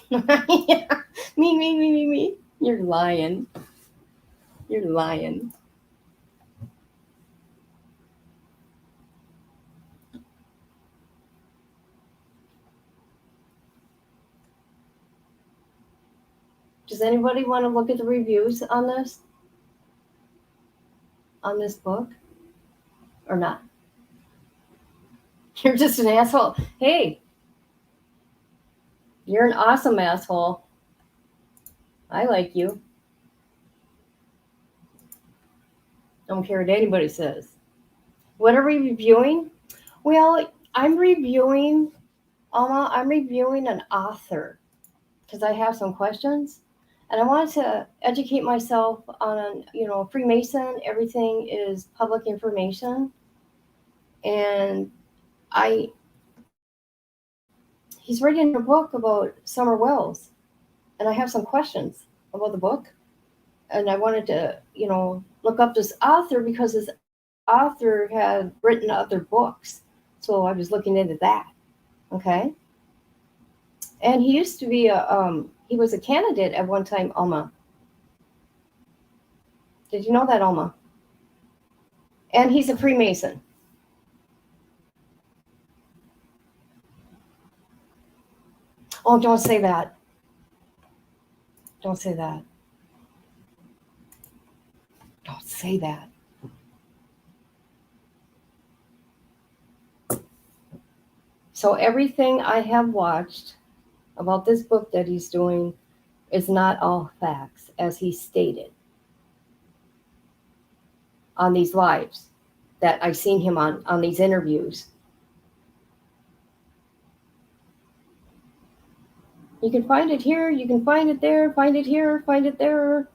Speaker 2: Yeah. Me. You're lying. You're lying. Does anybody want to look at the reviews on this? On this book? Or not? You're just an asshole. Hey, you're an awesome asshole. I like you. Don't care what anybody says. What are we reviewing? Well, I'm reviewing, Alma, I'm reviewing an author because I have some questions. And I wanted to educate myself on, Freemason. Everything is public information. And he's writing a book about Summer Wells. And I have some questions about the book. And I wanted to, look up this author because this author had written other books. So I was looking into that. Okay. And he used to be he was a candidate at one time, Alma. Did you know that, Alma? And he's a Freemason. Oh, don't say that. Don't say that. Don't say that. So everything I have watched about this book that he's doing is not all facts, as he stated on these lives that I've seen him on these interviews. You can find it here, you can find it there, find it here, find it there.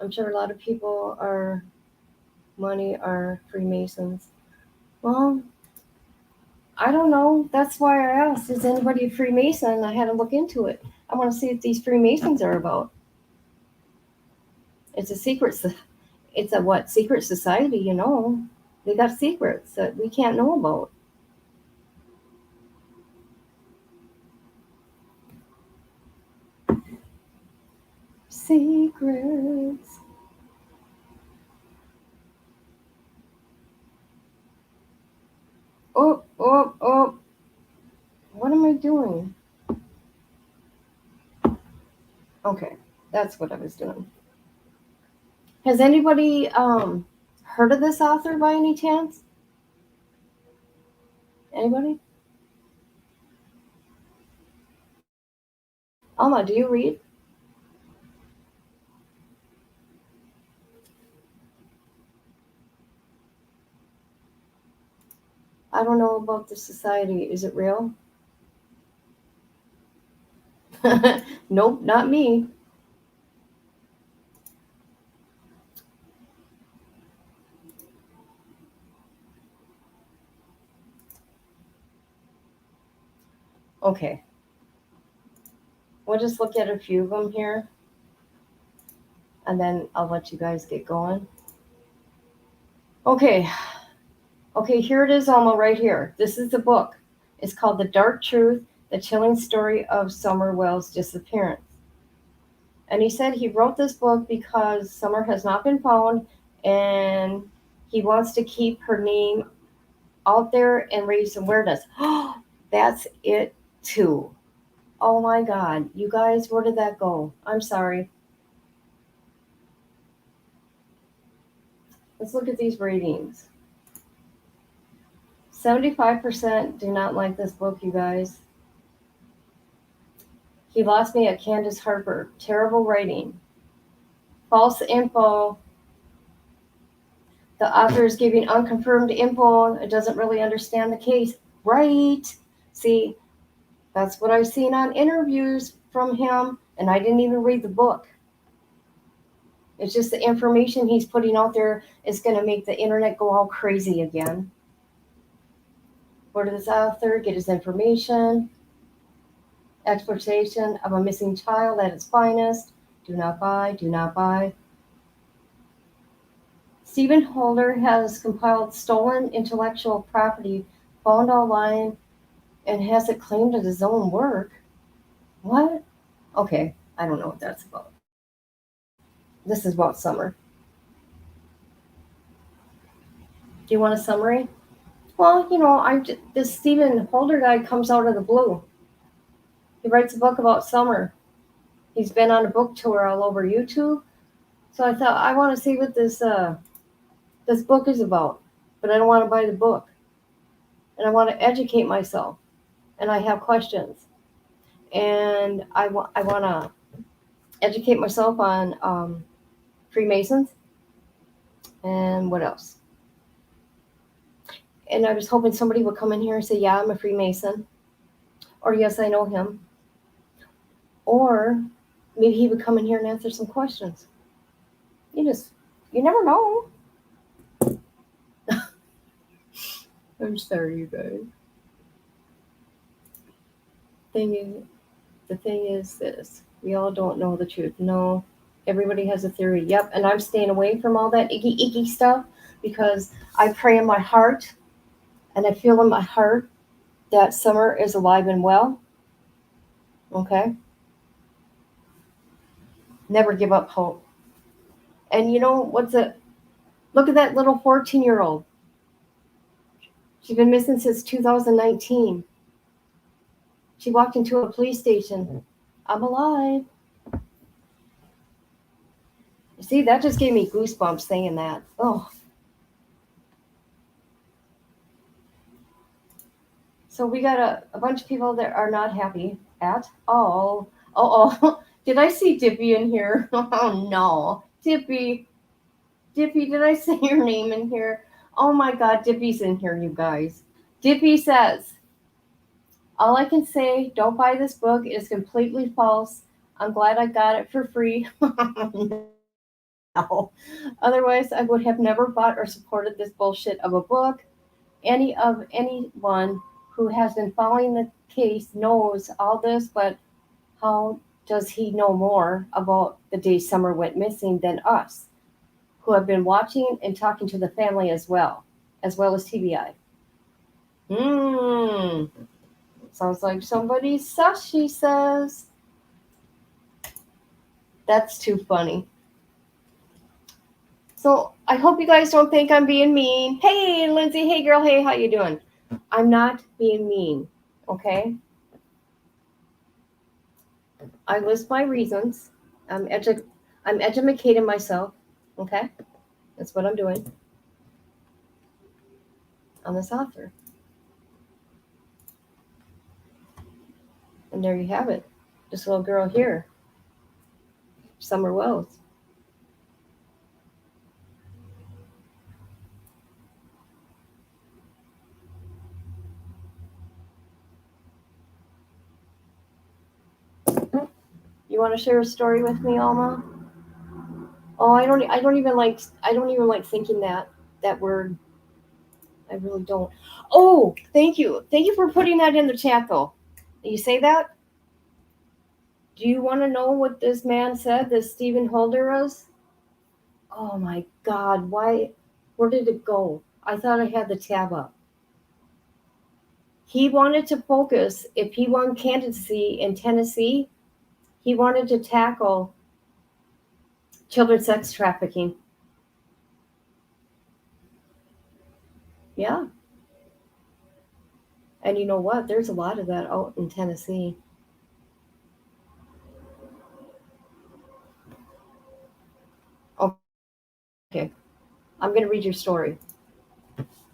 Speaker 2: I'm sure a lot of people are Freemasons. Well, I don't know. That's why I asked, is anybody a Freemason? I had to look into it. I want to see what these Freemasons are about. It's a secret. It's a what? Secret society, They got secrets that we can't know about. Secrets. Oh. What am I doing? Okay, that's what I was doing. Has anybody heard of this author by any chance? Anybody? Alma, do you read? I don't know about the society. Is it real? Nope, not me. Okay. We'll just look at a few of them here, and then I'll let you guys get going. Okay. Okay, here it is, Alma, right here. This is the book. It's called The Dark Truth, The Chilling Story of Summer Wells' Disappearance. And he said he wrote this book because Summer has not been found, and he wants to keep her name out there and raise awareness. That's it, too. Oh my God. You guys, where did that go? I'm sorry. Let's look at these ratings. 75% do not like this book, you guys. He Lost Me at Candace Harper. Terrible writing. False info. The author is giving unconfirmed info. It doesn't really understand the case. Right. See, that's what I've seen on interviews from him, and I didn't even read the book. It's just the information he's putting out there is going to make the internet go all crazy again. Where did this author get his information? Exploitation of a missing child at its finest. Do not buy, do not buy. Stephen Holder has compiled stolen intellectual property found online and has it claimed as his own work. What? Okay, I don't know what that's about. This is about Summer. Do you want a summary? Well, you know, this Stephen Holder guy comes out of the blue. He writes a book about Summer. He's been on a book tour all over YouTube. So I thought, I want to see what this book is about. But I don't want to buy the book. And I want to educate myself. And I have questions. And I want to educate myself on Freemasons. And what else? And I was hoping somebody would come in here and say, yeah, I'm a Freemason. Or yes, I know him. Or maybe he would come in here and answer some questions. You never know. I'm sorry, you guys. The thing is this. We all don't know the truth. No, everybody has a theory. Yep, and I'm staying away from all that icky stuff because I pray in my heart and I feel in my heart that Summer is alive and well. Okay? Never give up hope. And you know, look at that little 14-year-old. She's been missing since 2019. She walked into a police station. I'm alive. See, that just gave me goosebumps saying that. Oh. So we got a bunch of people that are not happy at all. Oh, did I see Dippy in here? Oh, no. Dippy, did I say your name in here? Oh, my God, Dippy's in here, you guys. Dippy says, all I can say, don't buy this book. It is completely false. I'm glad I got it for free. No. Otherwise, I would have never bought or supported this bullshit of a book. Anyone who has been following the case knows all this, but how does he know more about the day Summer went missing than us, who have been watching and talking to the family as well as TBI? Sounds like somebody's sus, she says. That's too funny. So I hope you guys don't think I'm being mean. Hey, Lindsay. Hey, girl. Hey, how you doing? I'm not being mean, okay? I list my reasons. I'm educating myself, okay? That's what I'm doing on this author. And there you have it. This little girl here, Summer Wells. want to share a story with me, Alma? Oh, I don't even like thinking that word. I really don't. Oh, thank you. Thank you for putting that in the chat though. You say that? Do you want to know what this man said, this Stephen Holder was? Oh my God, why? Where did it go? I thought I had the tab up. He wanted to focus, if he won candidacy in Tennessee, he wanted to tackle children's sex trafficking. Yeah. And you know what? There's a lot of that out in Tennessee. Okay. I'm going to read your story.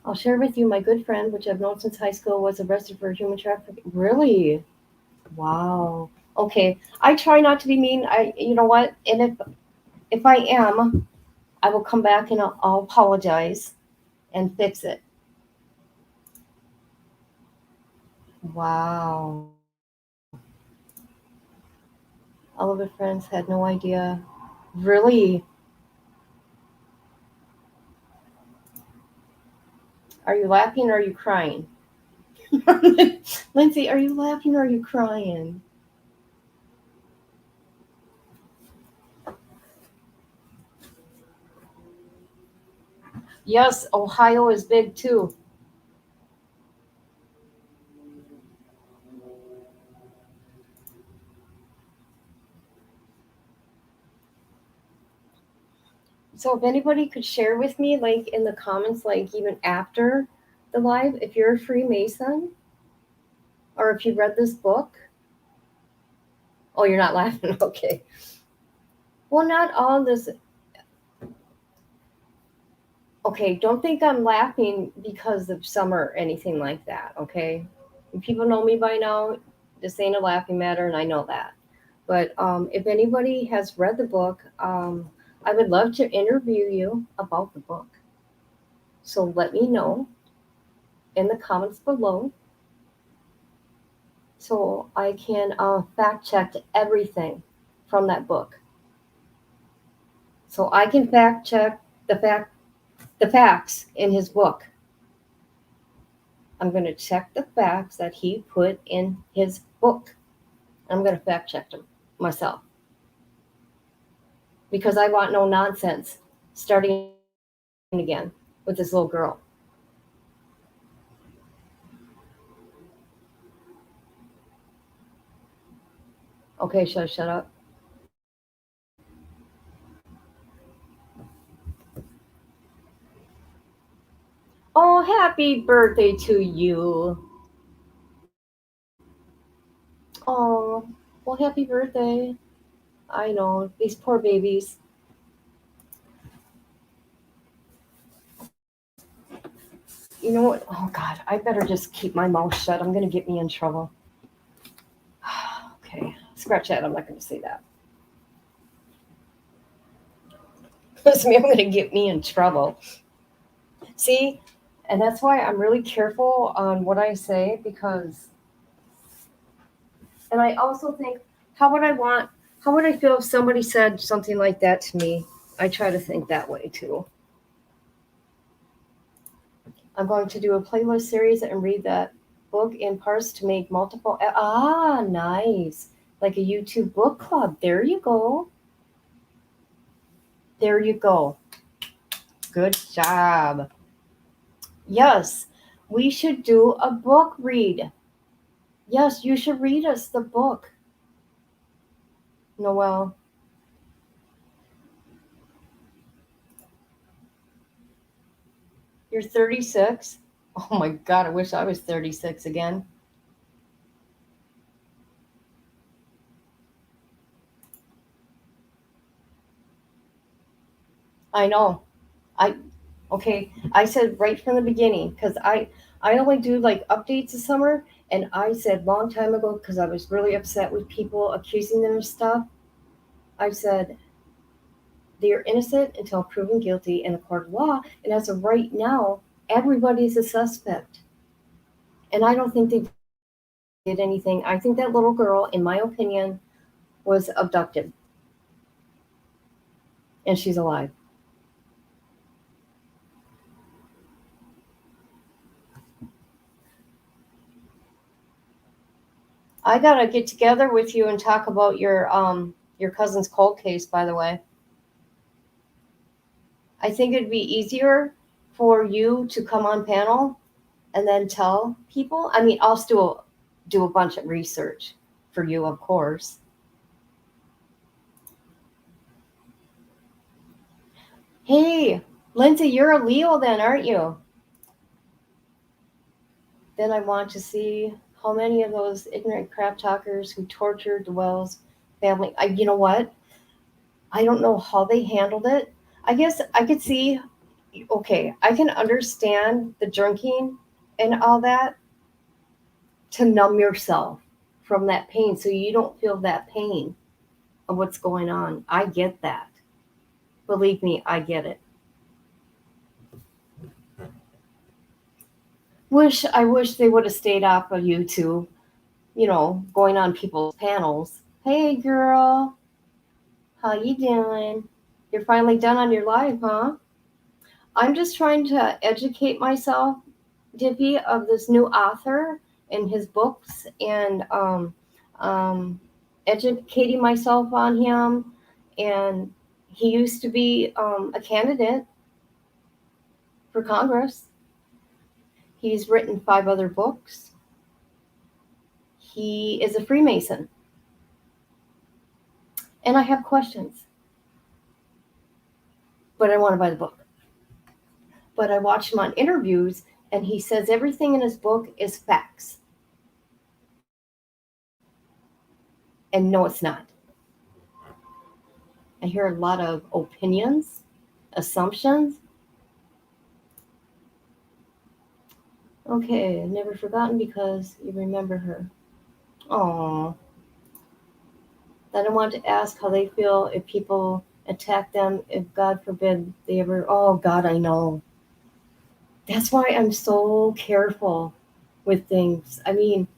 Speaker 2: I'll share with you my good friend, which I've known since high school, was arrested for human trafficking. Really? Wow. Okay. I try not to be mean. You know what? And if I am, I will come back and I'll apologize and fix it. Wow. All of the friends had no idea. Really? Are you laughing or are you crying? Lindsay, are you laughing or are you crying? Yes, Ohio is big too. So if anybody could share with me, like in the comments, like even after the live, if you're a Freemason or if you read this book. Oh, you're not laughing. Okay. Well, not all this. Okay, don't think I'm laughing because of summer or anything like that, okay? And people know me by now. This ain't a laughing matter, and I know that. But if anybody has read the book, I would love to interview you about the book. So let me know in the comments below so I can fact check everything from that book. So I can fact check the facts in his book. I'm going to check the facts that he put in his book. I'm going to fact check them myself because I want no nonsense starting again with this little girl. Okay, should I shut up? Oh, happy birthday to you. Oh, well, happy birthday. I know, these poor babies. You know what? Oh, God, I better just keep my mouth shut. I'm going to get me in trouble. Okay, scratch that. I'm not going to say that. Listen, I'm going to get me in trouble. See? And that's why I'm really careful on what I say because, and I also think, how would I feel if somebody said something like that to me? I try to think that way too. I'm going to do a playlist series and read that book in parts to make multiple. Nice. Like a YouTube book club. There you go. There you go. Good job. Yes, we should do a book read. Yes, you should read us the book. Noelle. You're 36? Oh my God, I wish I was 36 again. I know. Okay, I said right from the beginning, because I only do like updates this summer, and I said long time ago, because I was really upset with people accusing them of stuff, I said they are innocent until proven guilty in a court of law, and as of right now, everybody's a suspect. And I don't think they did anything. I think that little girl, in my opinion, was abducted. And she's alive. I gotta get together with you and talk about your cousin's cold case, by the way. I think it'd be easier for you to come on panel and then tell people. I mean, I'll still do a bunch of research for you, of course. Hey, Lindsay, you're a Leo then, aren't you? Then I want to see how many of those ignorant crap talkers who tortured the Wells family. You know what? I don't know how they handled it. I guess I could see, okay, I can understand the drinking and all that to numb yourself from that pain so you don't feel that pain of what's going on. I get that. Believe me, I get it. I wish they would have stayed off of YouTube, going on people's panels. Hey girl, how you doing? You're finally done on your live, huh? I'm just trying to educate myself, Dippy, of this new author and his books, and educating myself on him. And he used to be a candidate for Congress. He's written 5 other books. He is a Freemason. And I have questions. But I want to buy the book. But I watch him on interviews, and he says everything in his book is facts. And no, it's not. I hear a lot of opinions, assumptions. Okay, never forgotten because you remember her. Oh. Then I want to ask how they feel if people attack them, if God forbid they ever, oh God, I know. That's why I'm so careful with things. I mean,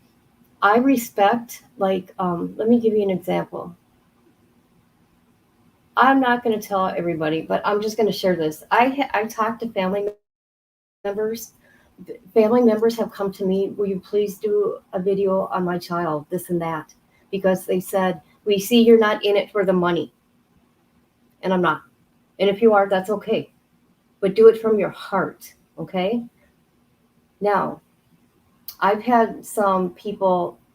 Speaker 2: I respect, let me give you an example. I'm not going to tell everybody, but I'm just going to share this. I talked to family members. Family members have come to me, will you please do a video on my child, this and that? Because they said, we see you're not in it for the money. And I'm not. And if you are, that's okay. But do it from your heart, okay? Now, I've had some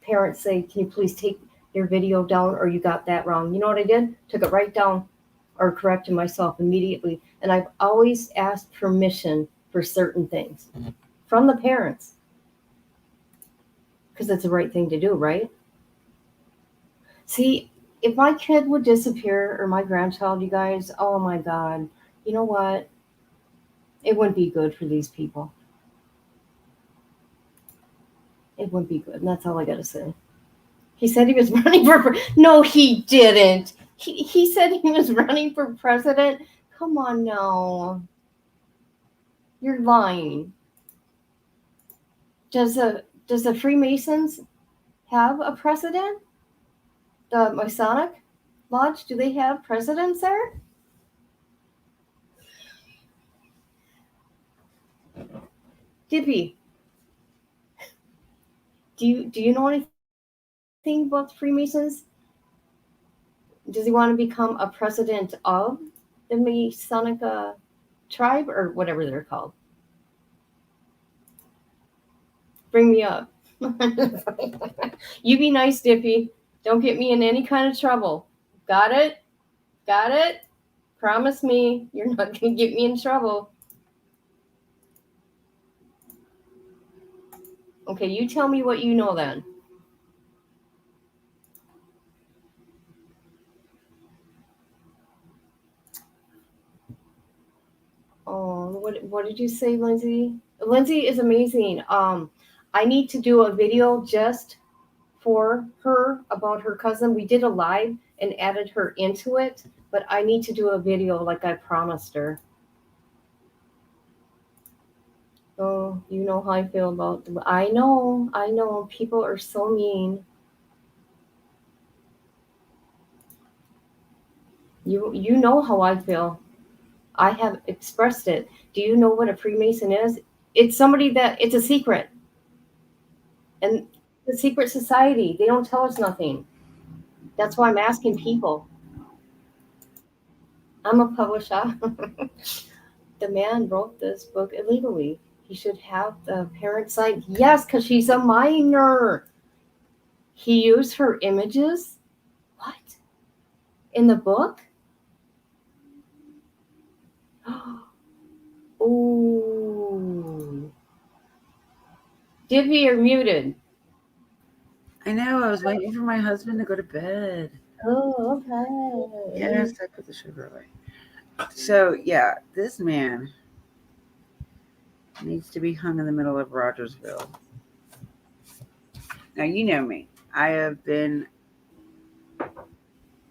Speaker 2: parents say, can you please take your video down, or you got that wrong? You know what I did? Took it right down or corrected myself immediately. And I've always asked permission for certain things from the parents. Because it's the right thing to do, right? See, if my kid would disappear or my grandchild, you guys, oh my God, you know what? It wouldn't be good for these people. It wouldn't be good. And that's all I got to say. He said he was running for, no, he didn't. He said he was running for president. Come on now. You're lying. Does the Freemasons have a president? The Masonic Lodge, do they have presidents there? Dippy, do you know anything about the Freemasons? Does he want to become a president of the Masonic tribe or whatever they're called? Bring me up. You be nice, Dippy. Don't get me in any kind of trouble. Got it? Got it? Promise me you're not going to get me in trouble. Okay, you tell me what you know then. Oh, what did you say, Lindsay? Lindsay is amazing. I need to do a video just for her about her cousin. We did a live and added her into it, but I need to do a video like I promised her. Oh, you know how I feel about them. I know. People are so mean. You know how I feel. I have expressed it. Do you know what a Freemason is? It's somebody that it's a secret. And the secret society, they don't tell us nothing. That's why I'm asking people. I'm a publisher. The man wrote this book illegally. He should have the parent side. Yes, because she's a minor. He used her images. What? In the book? Ooh. Divvy, you're muted.
Speaker 7: I know. I was waiting for my husband to go to bed.
Speaker 2: Oh, okay.
Speaker 7: Yes, I put the sugar away. So yeah, this man needs to be hung in the middle of Rogersville. Now you know me. I have been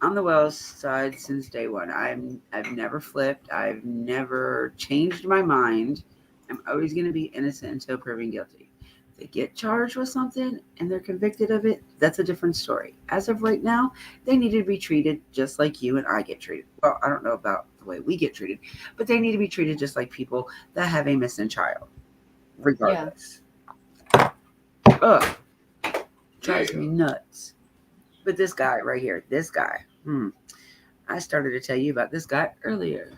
Speaker 7: on the Wells side since day one. I've never flipped. I've never changed my mind. I'm always going to be innocent until proven guilty. If they get charged with something and they're convicted of it, that's a different story. As of right now, they need to be treated just like you and I get treated. Well, I don't know about the way we get treated, but they need to be treated just like people that have a missing child, regardless. Ugh, drives me nuts. But this guy right here, this guy, I started to tell you about this guy earlier.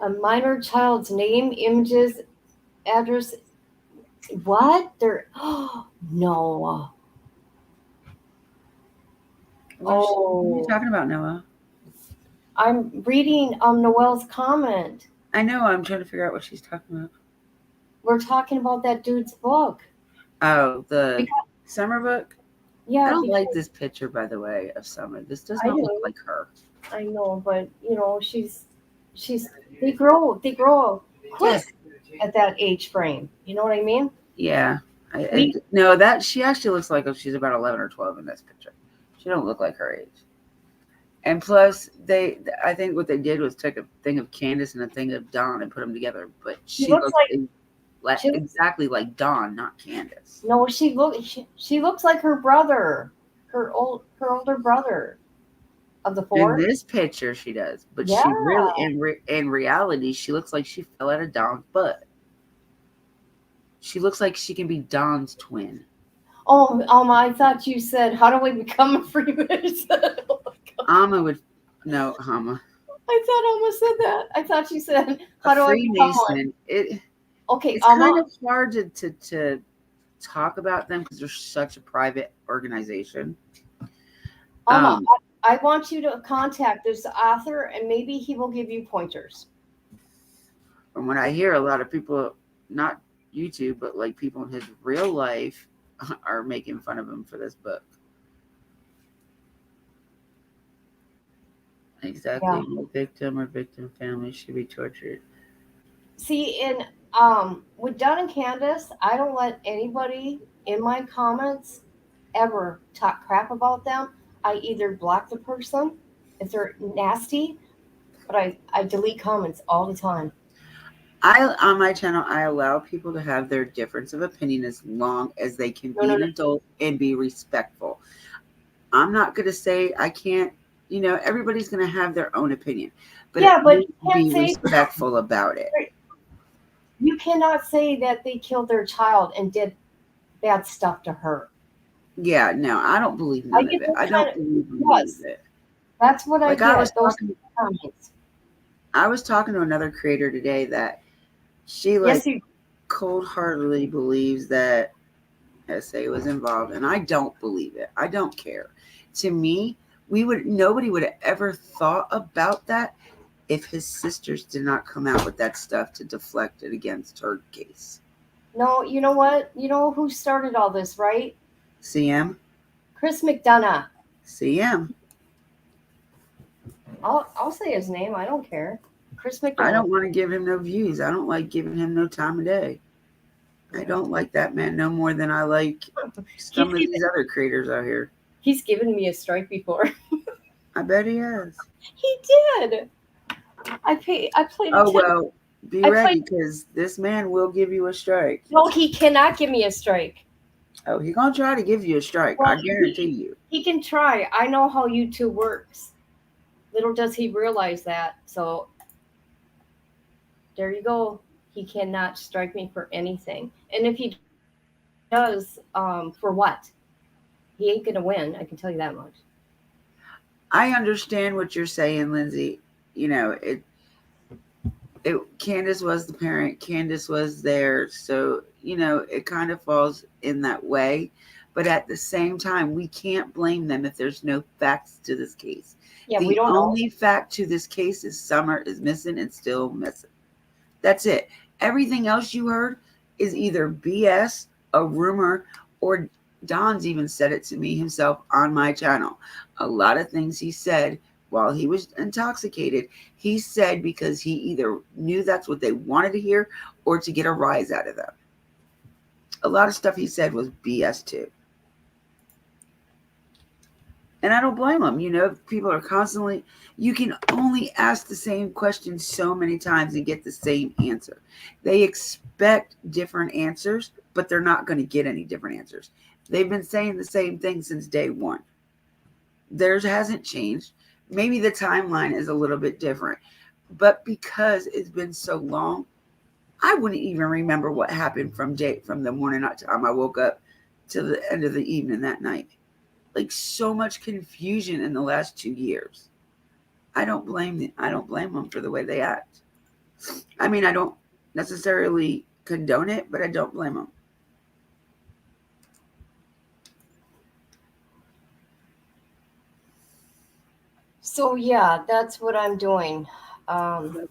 Speaker 2: A minor child's name, images, address. What? They're no.
Speaker 7: What are you talking about, Noah?
Speaker 2: I'm reading Noelle's comment.
Speaker 7: I know. I'm trying to figure out what she's talking about.
Speaker 2: We're talking about that dude's book.
Speaker 7: Oh, the Summer book?
Speaker 2: Yeah.
Speaker 7: I don't like this picture, by the way, of Summer. This does not look like her.
Speaker 2: I know, but you know, they grow quick at that age frame. You know what I mean?
Speaker 7: Yeah. No, that she actually looks like she's about 11 or 12 in this picture. She don't look like her age. And plus, I think what they did was take a thing of Candace and a thing of Dawn and put them together. But she looks exactly like Dawn, not Candace.
Speaker 2: No, she looks like her brother, her older brother of the four.
Speaker 7: In this picture, she does, but she really, in reality, she looks like she fell out of Dawn's butt. She looks like she can be Dawn's twin.
Speaker 2: Oh, I thought you said, "How do we become a Freemason?"
Speaker 7: Amma would no, Amma.
Speaker 2: I thought Amma said that. I thought you said, "How do I become one?" Okay,
Speaker 7: it's kind of hard to talk about them because they're such a private organization.
Speaker 2: Amma, I want you to contact this author, and maybe he will give you pointers.
Speaker 7: From what I hear, a lot of people, not YouTube, but like people in his real life, are making fun of him for this book. Exactly.
Speaker 2: Yeah.
Speaker 7: No victim or victim family should be tortured.
Speaker 2: See, with Don and Candace, I don't let anybody in my comments ever talk crap about them. I either block the person if they're nasty, but I delete comments all the time.
Speaker 7: On my channel, I allow people to have their difference of opinion as long as they can be an adult and be respectful. I'm not going to say I can't, everybody's going to have their own opinion, but you can't be respectful about it.
Speaker 2: You cannot say that they killed their child and did bad stuff to her.
Speaker 7: Yeah, no, I don't believe none of it. I don't believe it.
Speaker 2: That's what I get.
Speaker 7: I was talking to another creator today that she cold-heartedly believes that SA was involved, and I don't believe it. I don't care. To me, nobody would have ever thought about that if his sisters did not come out with that stuff to deflect it against her case.
Speaker 2: No, you know what? You know who started all this, right?
Speaker 7: CM?
Speaker 2: Chris McDonough.
Speaker 7: CM.
Speaker 2: I'll say his name. I don't care. Chris McDonough.
Speaker 7: I don't want to give him no views. I don't like giving him no time of day. I don't like that man no more than I like some of these other creators out here.
Speaker 2: He's given me a strike before.
Speaker 7: I bet he has.
Speaker 2: He did. I played.
Speaker 7: Oh, well, be ready because this man will give you a strike.
Speaker 2: No, he cannot give me a strike.
Speaker 7: Oh, he gonna try to give you a strike.
Speaker 2: Well,
Speaker 7: I guarantee you.
Speaker 2: He can try. I know how YouTube works. Little does he realize that. So there you go. He cannot strike me for anything. And if he does, for what? He ain't gonna win. I can tell you that much.
Speaker 7: I understand what you're saying, Lindsay. You know, Candace was the parent. Candace was there. So, you know, it kind of falls in that way. But at the same time, we can't blame them if there's no facts to this case.
Speaker 2: Yeah,
Speaker 7: The
Speaker 2: we don't know.
Speaker 7: only fact to this case is Summer is missing and still missing. That's it. Everything else you heard is either BS, a rumor, or Don's even said it to me himself on my channel. A lot of things he said while he was intoxicated, he said because he either knew that's what they wanted to hear or to get a rise out of them. A lot of stuff he said was BS too. And I don't blame him. You know, people are constantly, you can only ask the same question so many times and get the same answer. They expect different answers, but they're not going to get any different answers. They've been saying the same thing since day one. Theirs hasn't changed. Maybe the timeline is a little bit different, but because it's been so long, I wouldn't even remember what happened from the morning time I woke up to the end of the evening that night. Like so much confusion in the last 2 years. I don't blame them for the way they act. I mean, I don't necessarily condone it, but I don't blame them.
Speaker 2: So yeah, that's what I'm doing.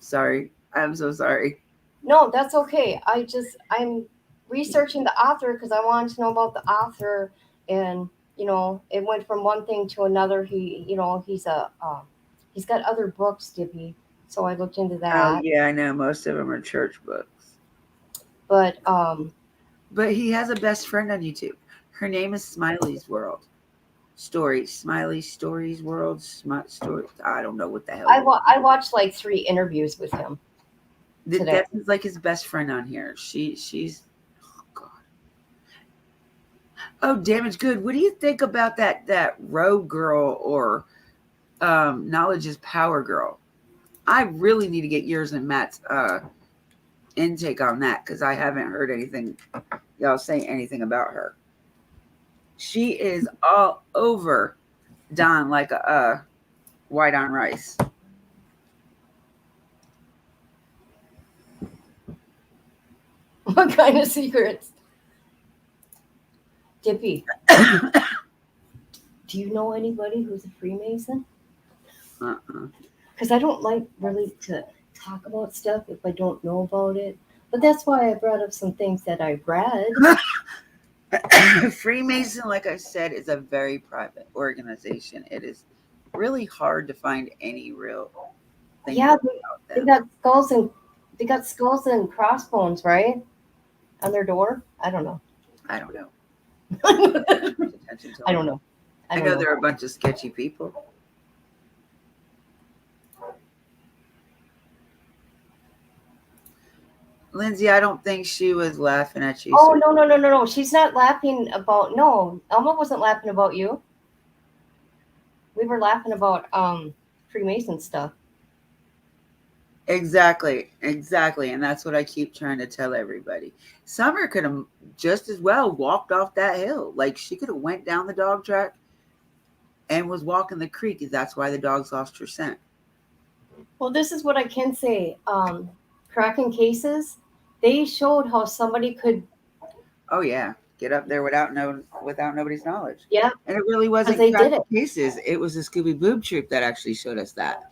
Speaker 7: Sorry. I'm so sorry.
Speaker 2: No, that's okay. I'm researching the author because I wanted to know about the author, and you know, it went from one thing to another. He's got other books, Dippy. So I looked into
Speaker 7: Oh,
Speaker 2: that.
Speaker 7: yeah, I know. Most of them are church books.
Speaker 2: But
Speaker 7: But he has a best friend on YouTube. Her name is Smiley's World. Smiley Stories World. Story. I don't know what the hell.
Speaker 2: I watched like 3 interviews with him. today.
Speaker 7: That's like his best friend on here. She's oh god. Oh, Damage Good. What do you think about that Rogue Girl or Knowledge is Power Girl? I really need to get yours and Matt's intake on that because I haven't heard anything y'all say anything about her. She is all over Don like a white on rice.
Speaker 2: What kind of secrets? Dippy, do you know anybody who's a Freemason? Because I don't like really to talk about stuff if I don't know about it. But that's why I brought up some things that I read.
Speaker 7: Freemason, like I said, is a very private organization. It is really hard to find any real thing
Speaker 2: Yeah,
Speaker 7: about
Speaker 2: they
Speaker 7: them.
Speaker 2: got skulls and crossbones, right? On their door? I don't know.
Speaker 7: I don't know.
Speaker 2: I don't know.
Speaker 7: I know they're a bunch of sketchy people. Lindsay, I don't think she was laughing at you.
Speaker 2: Oh, no. She's not laughing about, no. Elma wasn't laughing about you. We were laughing about Freemason stuff.
Speaker 7: Exactly. And that's what I keep trying to tell everybody. Summer could have just as well walked off that hill. Like she could have went down the dog track and was walking the creek. That's why the dogs lost her scent.
Speaker 2: Well, this is what I can say. Cracking cases, they showed how somebody could.
Speaker 7: Oh yeah, get up there without nobody's knowledge.
Speaker 2: Yeah,
Speaker 7: and it really wasn't
Speaker 2: they did
Speaker 7: cracking cases. It was the Scooby Boob Troop that actually showed us that,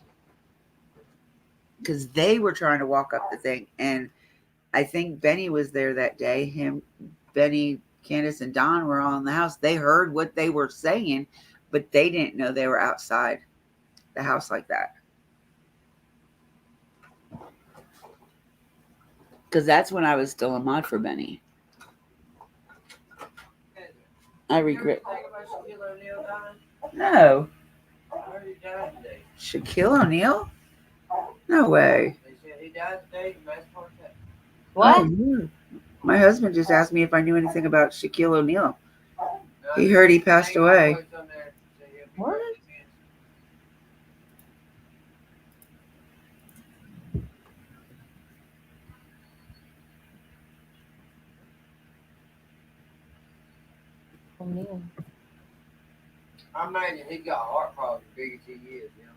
Speaker 7: because they were trying to walk up the thing, and I think Benny was there that day. Benny, Candace, and Don were all in the house. They heard what they were saying, but they didn't know they were outside the house like that. Because that's when I was still a mod for Benny. I regret. No. Shaquille O'Neal? No way.
Speaker 2: what?
Speaker 7: Oh, My husband just asked me if I knew anything about Shaquille O'Neal. He heard he passed away.
Speaker 2: What? Oh, man.
Speaker 8: I imagine he got heart problems as big as he is, you know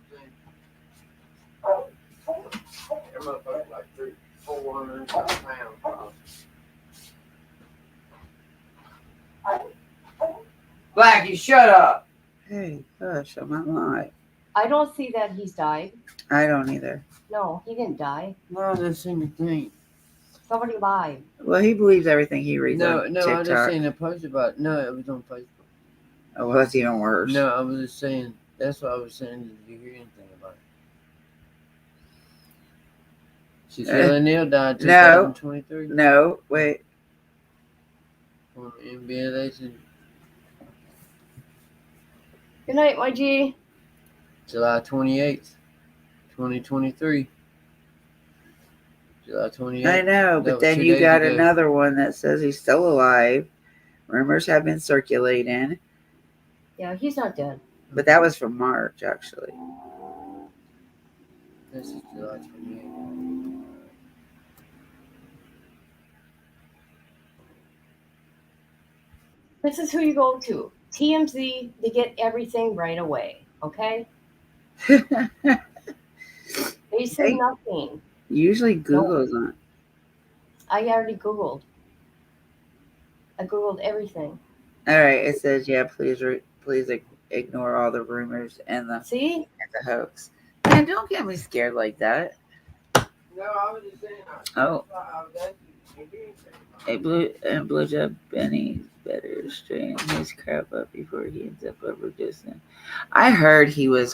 Speaker 8: what I'm saying? That motherfucker's like 400 pounds probably. Blackie, shut up.
Speaker 7: Hey, gosh, I'm not lying.
Speaker 2: I don't see that he's died.
Speaker 7: I don't either.
Speaker 2: No, he didn't die.
Speaker 8: No, I just seen the thing.
Speaker 2: Somebody lied.
Speaker 7: Well, he believes everything he reads
Speaker 8: No,
Speaker 7: on
Speaker 8: I
Speaker 7: TikTok.
Speaker 8: just seen a post about it. No, it was on Facebook.
Speaker 7: Oh, well, that's even worse.
Speaker 8: No, I was just saying, that's what I was saying. Did you hear anything about it? Shaquille O'Neal died in
Speaker 7: No.
Speaker 8: 2023.
Speaker 7: No, wait.
Speaker 8: On the NBA legend,
Speaker 2: Good night, my G.
Speaker 8: July 28th, 2023. July 28th.
Speaker 7: I know,
Speaker 8: That
Speaker 7: but
Speaker 8: was
Speaker 7: then
Speaker 8: 2
Speaker 7: you
Speaker 8: days
Speaker 7: got
Speaker 8: ago.
Speaker 7: another one that says he's still alive. Rumors have been circulating,
Speaker 2: Yeah, he's not dead.
Speaker 7: but that was from March, actually.
Speaker 8: This is July 28th.
Speaker 2: This is who you go to. TMZ, they get everything right away. Okay? They say
Speaker 7: Hey.
Speaker 2: nothing.
Speaker 7: Usually Google's on.
Speaker 2: I already Googled. I Googled everything.
Speaker 7: All right, it says, yeah, please ignore all the rumors and the
Speaker 2: See?
Speaker 7: hoax. Man, don't get me scared like that.
Speaker 8: No, I was just saying.
Speaker 7: Oh,
Speaker 8: I was asking if you did anything.
Speaker 7: a blowjob Benny better straighten his crap up before he ends up overdosing. I heard he was.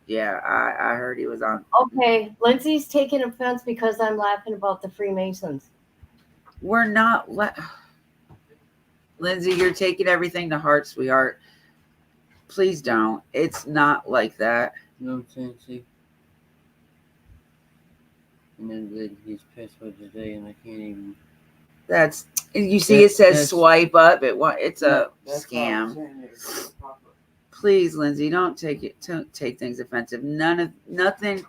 Speaker 7: Yeah, I heard he was on.
Speaker 2: Okay, Lindsay's taking offense because I'm laughing about the Freemasons.
Speaker 7: We're not. Lindsay, you're taking everything to heart, sweetheart. Please don't. It's not like that.
Speaker 8: You know what I'm saying? See? And then he's passed away today, and I can't even.
Speaker 7: That's. You see, it says
Speaker 8: That's-
Speaker 7: swipe up. It's a
Speaker 8: That's why I'm
Speaker 7: scam.
Speaker 8: saying it's proper.
Speaker 7: Please, Lindsay, don't take things offensive. Nothing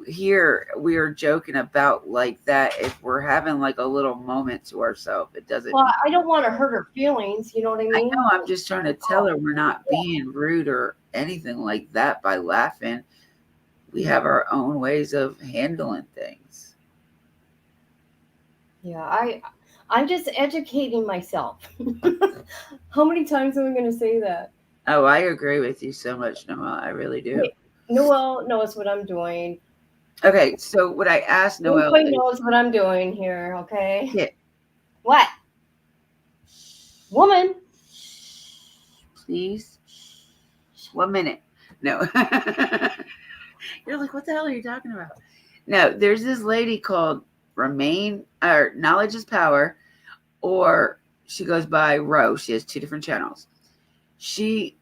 Speaker 7: here we are joking about like that. If we're having like a little moment to ourselves, it doesn't.
Speaker 2: Well, I don't want to hurt her feelings. You know what I
Speaker 7: I
Speaker 2: mean?
Speaker 7: know. I'm just trying to tell her we're not being rude or anything like that by laughing. We have our own ways of handling things.
Speaker 2: Yeah, I'm just educating myself. How many times am I going to say that?
Speaker 7: Oh, I agree with you so much, Noel. I really do.
Speaker 2: Wait. Noel knows what I'm doing.
Speaker 7: Okay, so what I asked Noel
Speaker 2: Nobody
Speaker 7: is,
Speaker 2: knows what I'm doing here, okay?
Speaker 7: Yeah.
Speaker 2: What? Woman.
Speaker 7: please, 1 minute. No. You're like, what the hell are you talking about? No, there's this lady called Knowledge is Power, or she goes by Ro. She has 2 different channels. She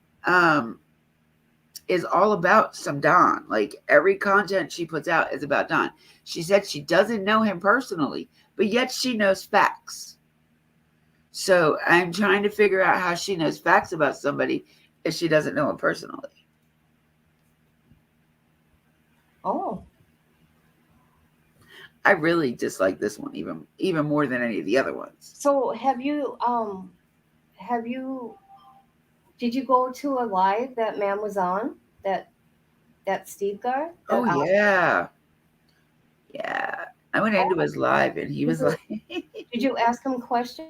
Speaker 7: is all about some Don. Like every content she puts out is about Don. She said she doesn't know him personally, but yet she knows facts. So I'm trying to figure out how she knows facts about somebody if she doesn't know him personally.
Speaker 2: Oh,
Speaker 7: I really dislike this one even more than any of the other ones.
Speaker 2: so did you go to a live that man was on? That Steve guy?
Speaker 7: Oh yeah. Yeah. I went into his live and he was like
Speaker 2: Did you ask him questions?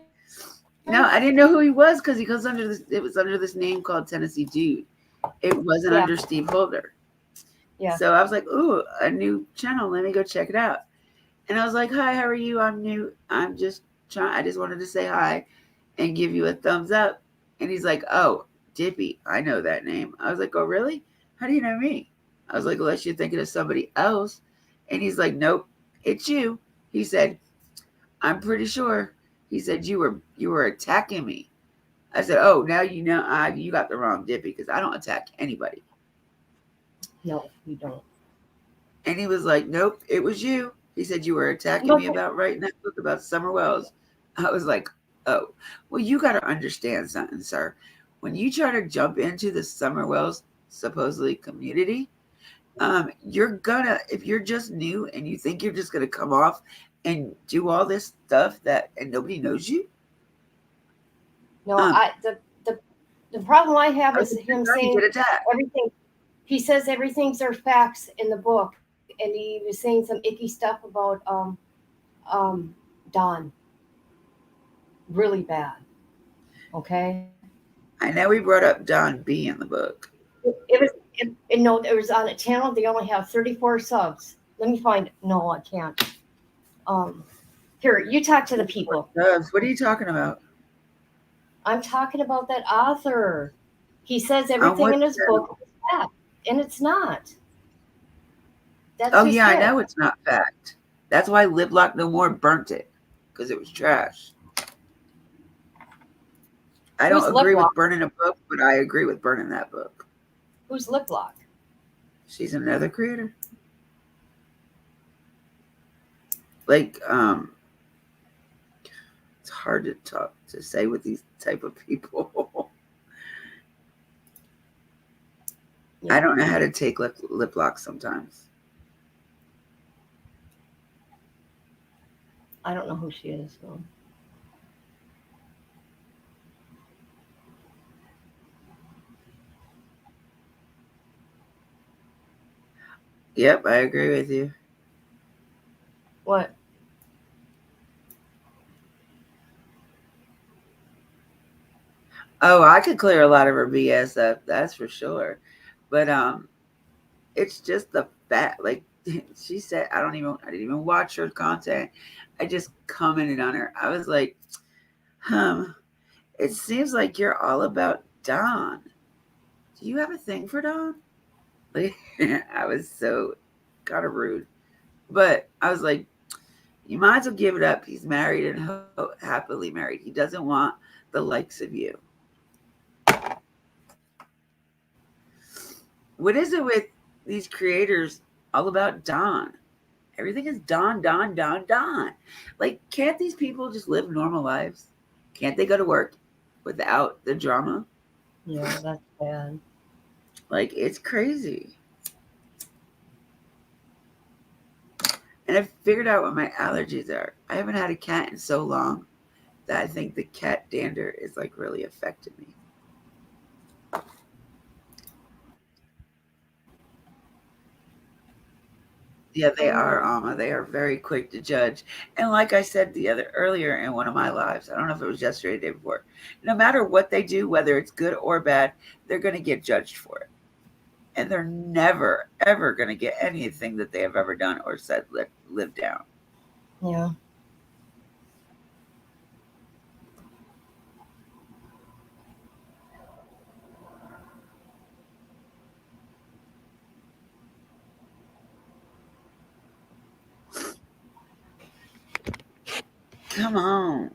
Speaker 7: no, I didn't know who he was because he goes under this. It was under this name called Tennessee Dude. It wasn't
Speaker 2: Yeah.
Speaker 7: under Steve Holder.
Speaker 2: Yeah.
Speaker 7: So I was like, "Ooh, a new channel. Let me go check it out." And I was like, "Hi, how are you? I'm new. I just wanted to say hi and give you a thumbs up." And he's like, "Oh, Dippy, I know that name." I was like, "Oh, really? How do you know me?" I was like, "Unless you're thinking of somebody else." And he's like, "Nope, it's you." He said, "I'm pretty sure." He said, you were attacking me. I said, "Oh, now you know you got the wrong Dippy because I don't attack anybody."
Speaker 2: No, you don't.
Speaker 7: And he was like, "Nope, it was you." He said you were attacking
Speaker 2: Look,
Speaker 7: me about writing that book about Summer Wells. I was like, oh, well, you got to understand something, sir. When you try to jump into the Summer Wells supposedly community, you're gonna, if you're just new and you think you're just gonna come off and do all this stuff and nobody knows you.
Speaker 2: no,
Speaker 7: Um,
Speaker 2: the problem I have
Speaker 7: I
Speaker 2: is
Speaker 7: think
Speaker 2: him
Speaker 7: you're trying to
Speaker 2: saying
Speaker 7: get attacked.
Speaker 2: everything. He says everything's are facts in the book, and he was saying some icky stuff about Don. Really bad. Okay.
Speaker 7: I know we brought up Don B in the book.
Speaker 2: It was on a channel. They only have 34 subs. Let me find. No, I can't. Here, you talk to the people.
Speaker 7: What are you talking about?
Speaker 2: I'm talking about that author. He says
Speaker 7: On
Speaker 2: everything
Speaker 7: what
Speaker 2: in his
Speaker 7: channel?
Speaker 2: book is fact, and it's not. That's
Speaker 7: Oh
Speaker 2: just
Speaker 7: yeah, I
Speaker 2: it.
Speaker 7: know it's not fact. That's why Live Lock No More burnt it, because it was trash. I
Speaker 2: Who's
Speaker 7: don't agree
Speaker 2: Lip
Speaker 7: with
Speaker 2: Lock?
Speaker 7: burning a book, but I agree with burning that book.
Speaker 2: Who's Lip Lock?
Speaker 7: She's another creator. Like, it's hard to say with these type of people.
Speaker 2: Yeah.
Speaker 7: I don't know how to take lip lock sometimes.
Speaker 2: I don't know who she is. So.
Speaker 7: Yep, I agree with you.
Speaker 2: What?
Speaker 7: Oh, I could clear a lot of her BS up, that's for sure. But it's just the fact, like she said, I didn't even watch her content. I just commented on her. I was like, it seems like you're all about Don. Do you have a thing for Don? Like, I was so kind of rude. But I was like, you might as well give it up. He's married and happily married. He doesn't want the likes of you. What is it with these creators all about Don? Everything is Don, Don, Don, Don. Like, can't these people just live normal lives? Can't they go to work without the drama?
Speaker 2: Yeah, that's bad.
Speaker 7: Like, it's crazy. And I figured out what my allergies are. I haven't had a cat in so long that I think the cat dander is like really affecting me. Yeah, they are, Alma. They are very quick to judge. And like I said earlier in one of my lives, I don't know if it was yesterday or the day before, no matter what they do, whether it's good or bad, they're going to get judged for it. And they're never, ever going to get anything that they have ever done or said live down.
Speaker 2: Yeah.
Speaker 7: Come on.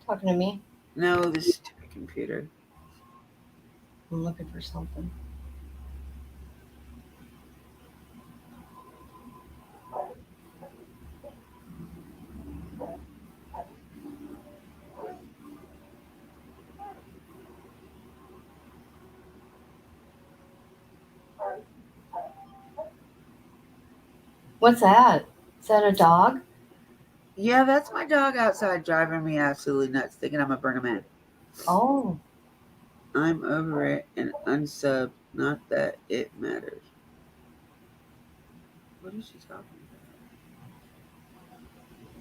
Speaker 2: Talking to me?
Speaker 7: No, this stupid computer.
Speaker 2: I'm looking for something. What's that? Is that a dog?
Speaker 7: Yeah, that's my dog outside driving me absolutely nuts, thinking I'm going to bring him in.
Speaker 2: Oh.
Speaker 7: I'm over it and unsub. Not that it matters. What is she talking about?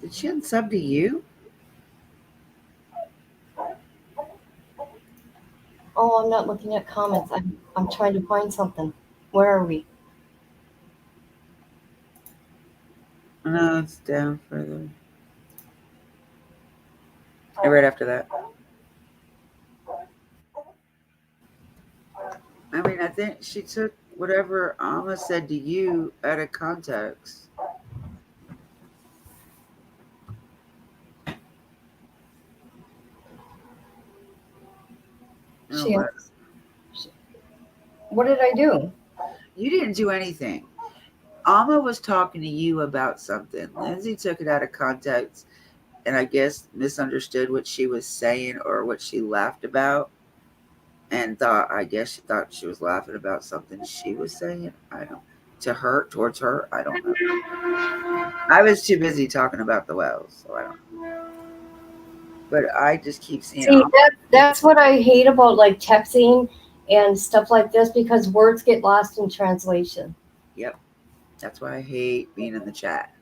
Speaker 7: Did she unsub to you?
Speaker 2: Oh, I'm not looking at comments. I'm trying to find something. Where are we?
Speaker 7: No, it's down further. Right after that. I mean, I think she took whatever Alma said to you out of context.
Speaker 2: What did I do?
Speaker 7: You didn't do anything. Alma was talking to you about something. Lindsay took it out of context and I guess misunderstood what she was saying or what she laughed about and I guess she thought she was laughing about something she was saying. I don't, to her, towards her, I don't know. I was too busy talking about the wells, so I don't know. But I just keep seeing
Speaker 2: See, that's what I hate about like texting and stuff like this because words get lost in translation.
Speaker 7: Yep. That's why I hate being in the chat.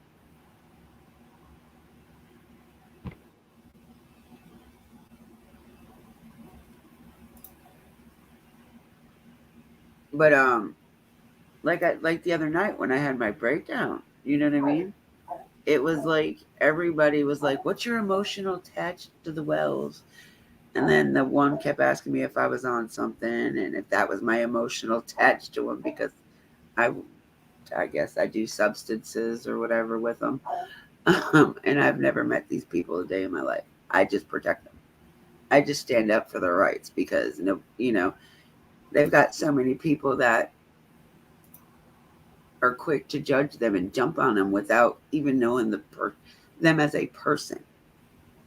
Speaker 7: But like the other night when I had my breakdown, you know what I mean? It was like everybody was like, "What's your emotional attach to the wells?" And then the one kept asking me if I was on something and if that was my emotional attach to them because I guess I do substances or whatever with them. And I've never met these people a day in my life. I just protect them. I just stand up for their rights because they've got so many people that are quick to judge them and jump on them without even knowing them as a person.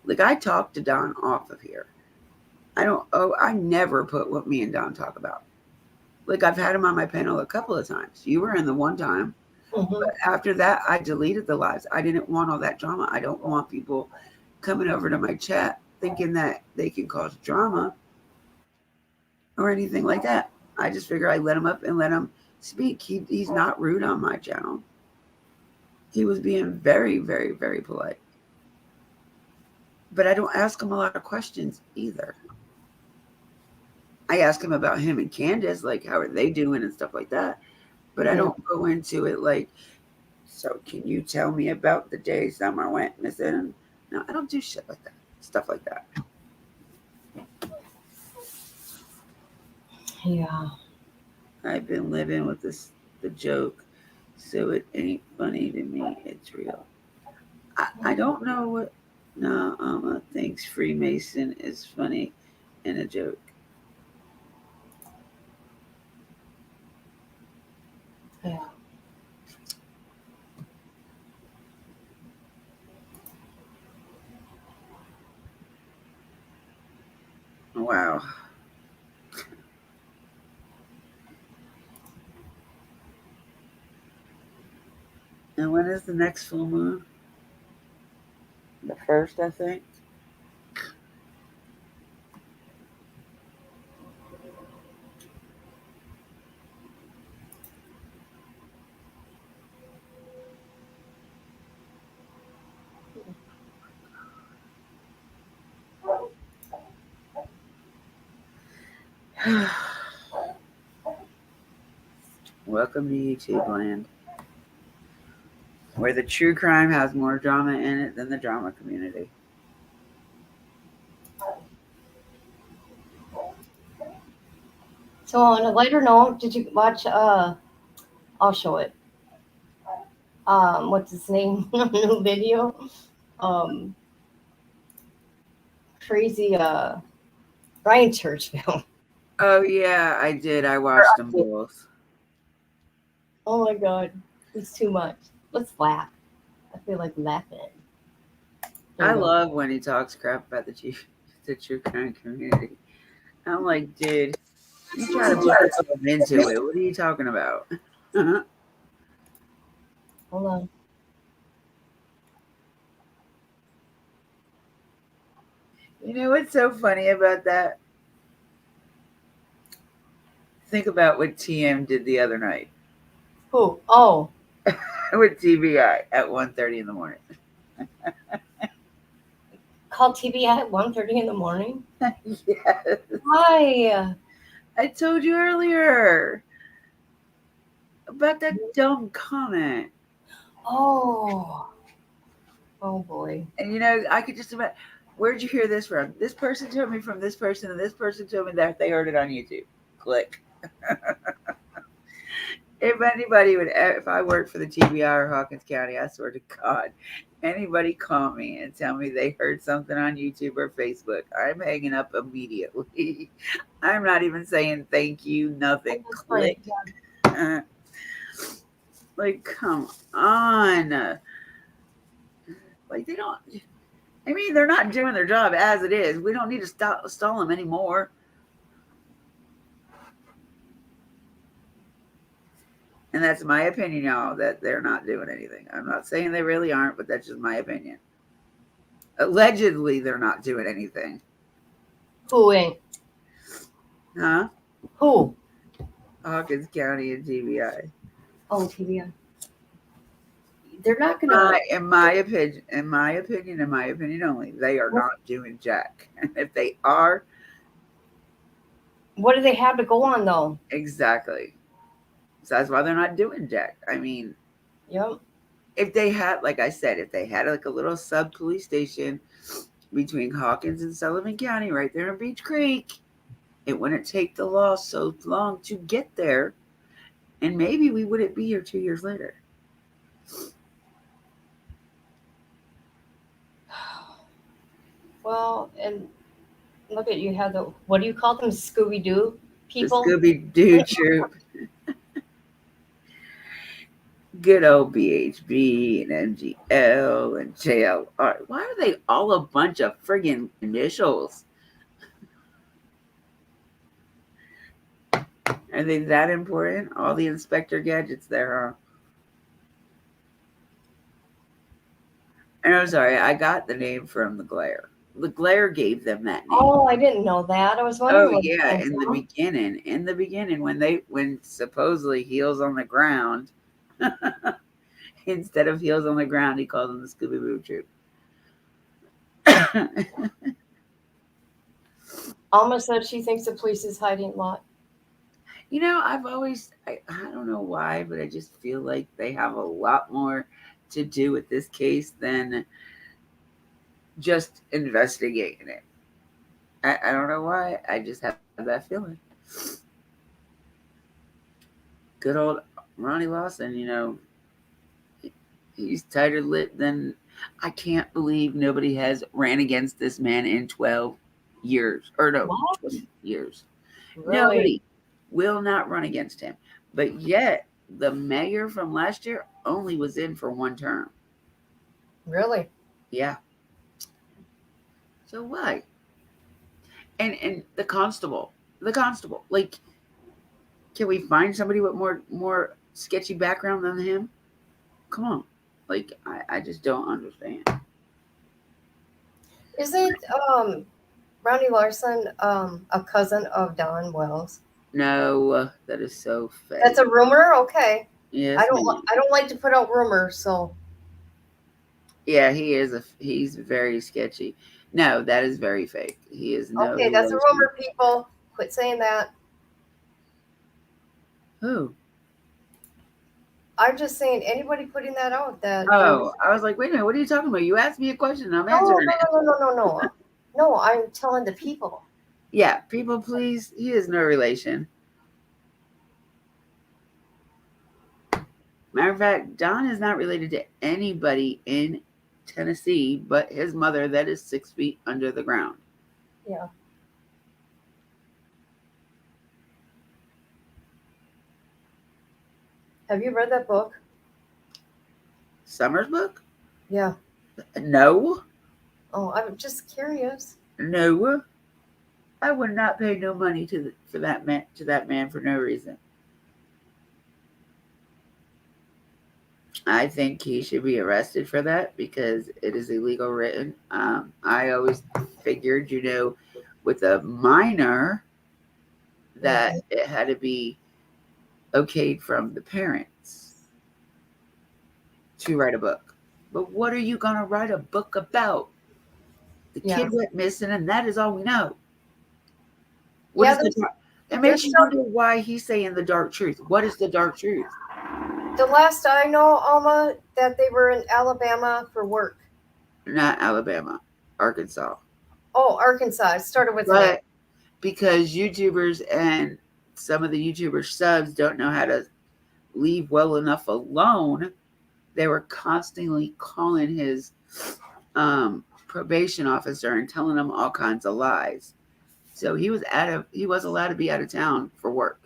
Speaker 7: Like I talk to Don off of here. I never put what me and Don talk about. Like I've had him on my panel a couple of times. You were in the one time. But after that, I deleted the lives. I didn't want all that drama. I don't want people coming over to my chat thinking that they can cause drama or anything like that. I just figure I let him up and let him speak. He's not rude on my channel. He was being very, very, very polite. But I don't ask him a lot of questions either. I ask him about him and Candace, like how are they doing and stuff like that. But I don't go into it like, so can you tell me about the day Summer went missing? No, I don't do shit like that. Stuff like that.
Speaker 2: Yeah.
Speaker 7: I've been living with the joke, so it ain't funny to me. It's real. I don't know what. No, thinks Freemason is funny and a joke.
Speaker 2: Yeah.
Speaker 7: Wow. And when is the next full moon? The first, I think. Welcome to YouTube land, where the true crime has more drama in it than the drama community.
Speaker 2: So on a lighter note, did you watch I'll show it. What's his name? New video. Crazy Ryan Churchill.
Speaker 7: Oh yeah, I did. I watched them both.
Speaker 2: Oh my god. It's too much. Let's laugh. I feel like laughing.
Speaker 7: I love when he talks crap about the true crime community. I'm like, dude, you try to put yourself into it. What are you talking about?
Speaker 2: Hold on.
Speaker 7: You know what's so funny about that? Think about what TM did the other night.
Speaker 2: Who? Oh.
Speaker 7: With TBI at 1:30 in the morning.
Speaker 2: Called TBI at 1:30 in the morning?
Speaker 7: Yes.
Speaker 2: Why?
Speaker 7: I told you earlier about that dumb comment.
Speaker 2: Oh. Oh boy.
Speaker 7: And I could just imagine, where'd you hear this from? This person told me from this person, and this person told me that they heard it on YouTube. Click. If I worked for the TBI or Hawkins County, I swear to God, anybody call me and tell me they heard something on YouTube or Facebook, I'm hanging up immediately. I'm not even saying thank you, nothing. Click. Like, come on. Like, they don't. I mean, they're not doing their job as it is. We don't need to stall them anymore. And that's my opinion, y'all, that they're not doing anything. I'm not saying they really aren't, but that's just my opinion. Allegedly, they're not doing anything.
Speaker 2: Who ain't?
Speaker 7: Huh?
Speaker 2: Who?
Speaker 7: Hawkins County and TBI.
Speaker 2: Oh, TBI. They're not gonna.
Speaker 7: In my opinion only, they are not doing jack. If they are,
Speaker 2: What do they have to go on though?
Speaker 7: exactly. So that's why they're not doing jack. I mean,
Speaker 2: Yep.
Speaker 7: if they had, like I said, if they had like a little sub police station between Hawkins and Sullivan County, right there in Beach Creek, it wouldn't take the law so long to get there, and maybe we wouldn't be here 2 years later.
Speaker 2: Well, and look at you have the, what do you call them? Scooby Doo people.
Speaker 7: The Scooby Doo troop. Good old BHB and MGL and JLR. Why are they all a bunch of friggin' initials? Are they that important? All the Inspector gadgets there, huh? And I'm sorry, I got the name from the Glare. The Glare gave them that name.
Speaker 2: Oh, I didn't know that. I was wondering.
Speaker 7: Oh
Speaker 2: what
Speaker 7: yeah,
Speaker 2: it
Speaker 7: in
Speaker 2: came
Speaker 7: the
Speaker 2: from.
Speaker 7: beginning, when supposedly Heels on the ground, instead of Heels on the ground, he called them the Scooby Doo troop.
Speaker 2: Alma said she thinks the police is hiding a lot.
Speaker 7: You know, I don't know why, but I just feel like they have a lot more to do with this case than just investigating it. I don't know why. I just have that feeling. Good old Ronnie Lawson, you know, he's tighter lipped than. I can't believe nobody has ran against this man in 12 years. Or no,
Speaker 2: What?
Speaker 7: 20 years.
Speaker 2: Really?
Speaker 7: Nobody will not run against him. But yet, the mayor from last year only was in for one term.
Speaker 2: Really?
Speaker 7: Yeah. So why? And the constable, like, can we find somebody with more sketchy background than him? Come on. Like, I just don't understand.
Speaker 2: Isn't Ronnie Larson a cousin of Don Wells?
Speaker 7: No, that is so fake.
Speaker 2: That's a rumor. Okay.
Speaker 7: Yes,
Speaker 2: I don't.
Speaker 7: ma'am.
Speaker 2: I don't like to put out rumors. So
Speaker 7: Yeah, he's very sketchy. No, that is very fake. He is no
Speaker 2: okay, that's a
Speaker 7: relation.
Speaker 2: rumor. People, quit saying that.
Speaker 7: Who?
Speaker 2: I'm just saying anybody putting that out that.
Speaker 7: Oh, I was like, wait a minute, what are you talking about? You asked me a question, and I'm
Speaker 2: No,
Speaker 7: answering it.
Speaker 2: no. No, I'm telling the people.
Speaker 7: Yeah, people, please. He is no relation. Matter of fact, Don is not related to anybody in Tennessee but his mother that is 6 feet under the ground.
Speaker 2: Yeah. Have you read that book?
Speaker 7: Summer's book?
Speaker 2: Yeah.
Speaker 7: No.
Speaker 2: Oh, I'm just curious.
Speaker 7: No. I would not pay no money to that man for no reason. I think he should be arrested for that because it is illegal written. I always figured, you know, with a minor that it had to be okayed from the parents to write a book. But what are you going to write a book about? The kid went missing, and that is all we know. It makes you wonder why he's saying the dark truth. What is the dark truth?
Speaker 2: The last I know, Alma, that they were in Alabama for work.
Speaker 7: Not Alabama, Arkansas.
Speaker 2: Oh, Arkansas. It started with
Speaker 7: but because YouTubers and some of the YouTuber subs don't know how to leave well enough alone, they were constantly calling his probation officer and telling him all kinds of lies. So he was allowed to be out of town for work,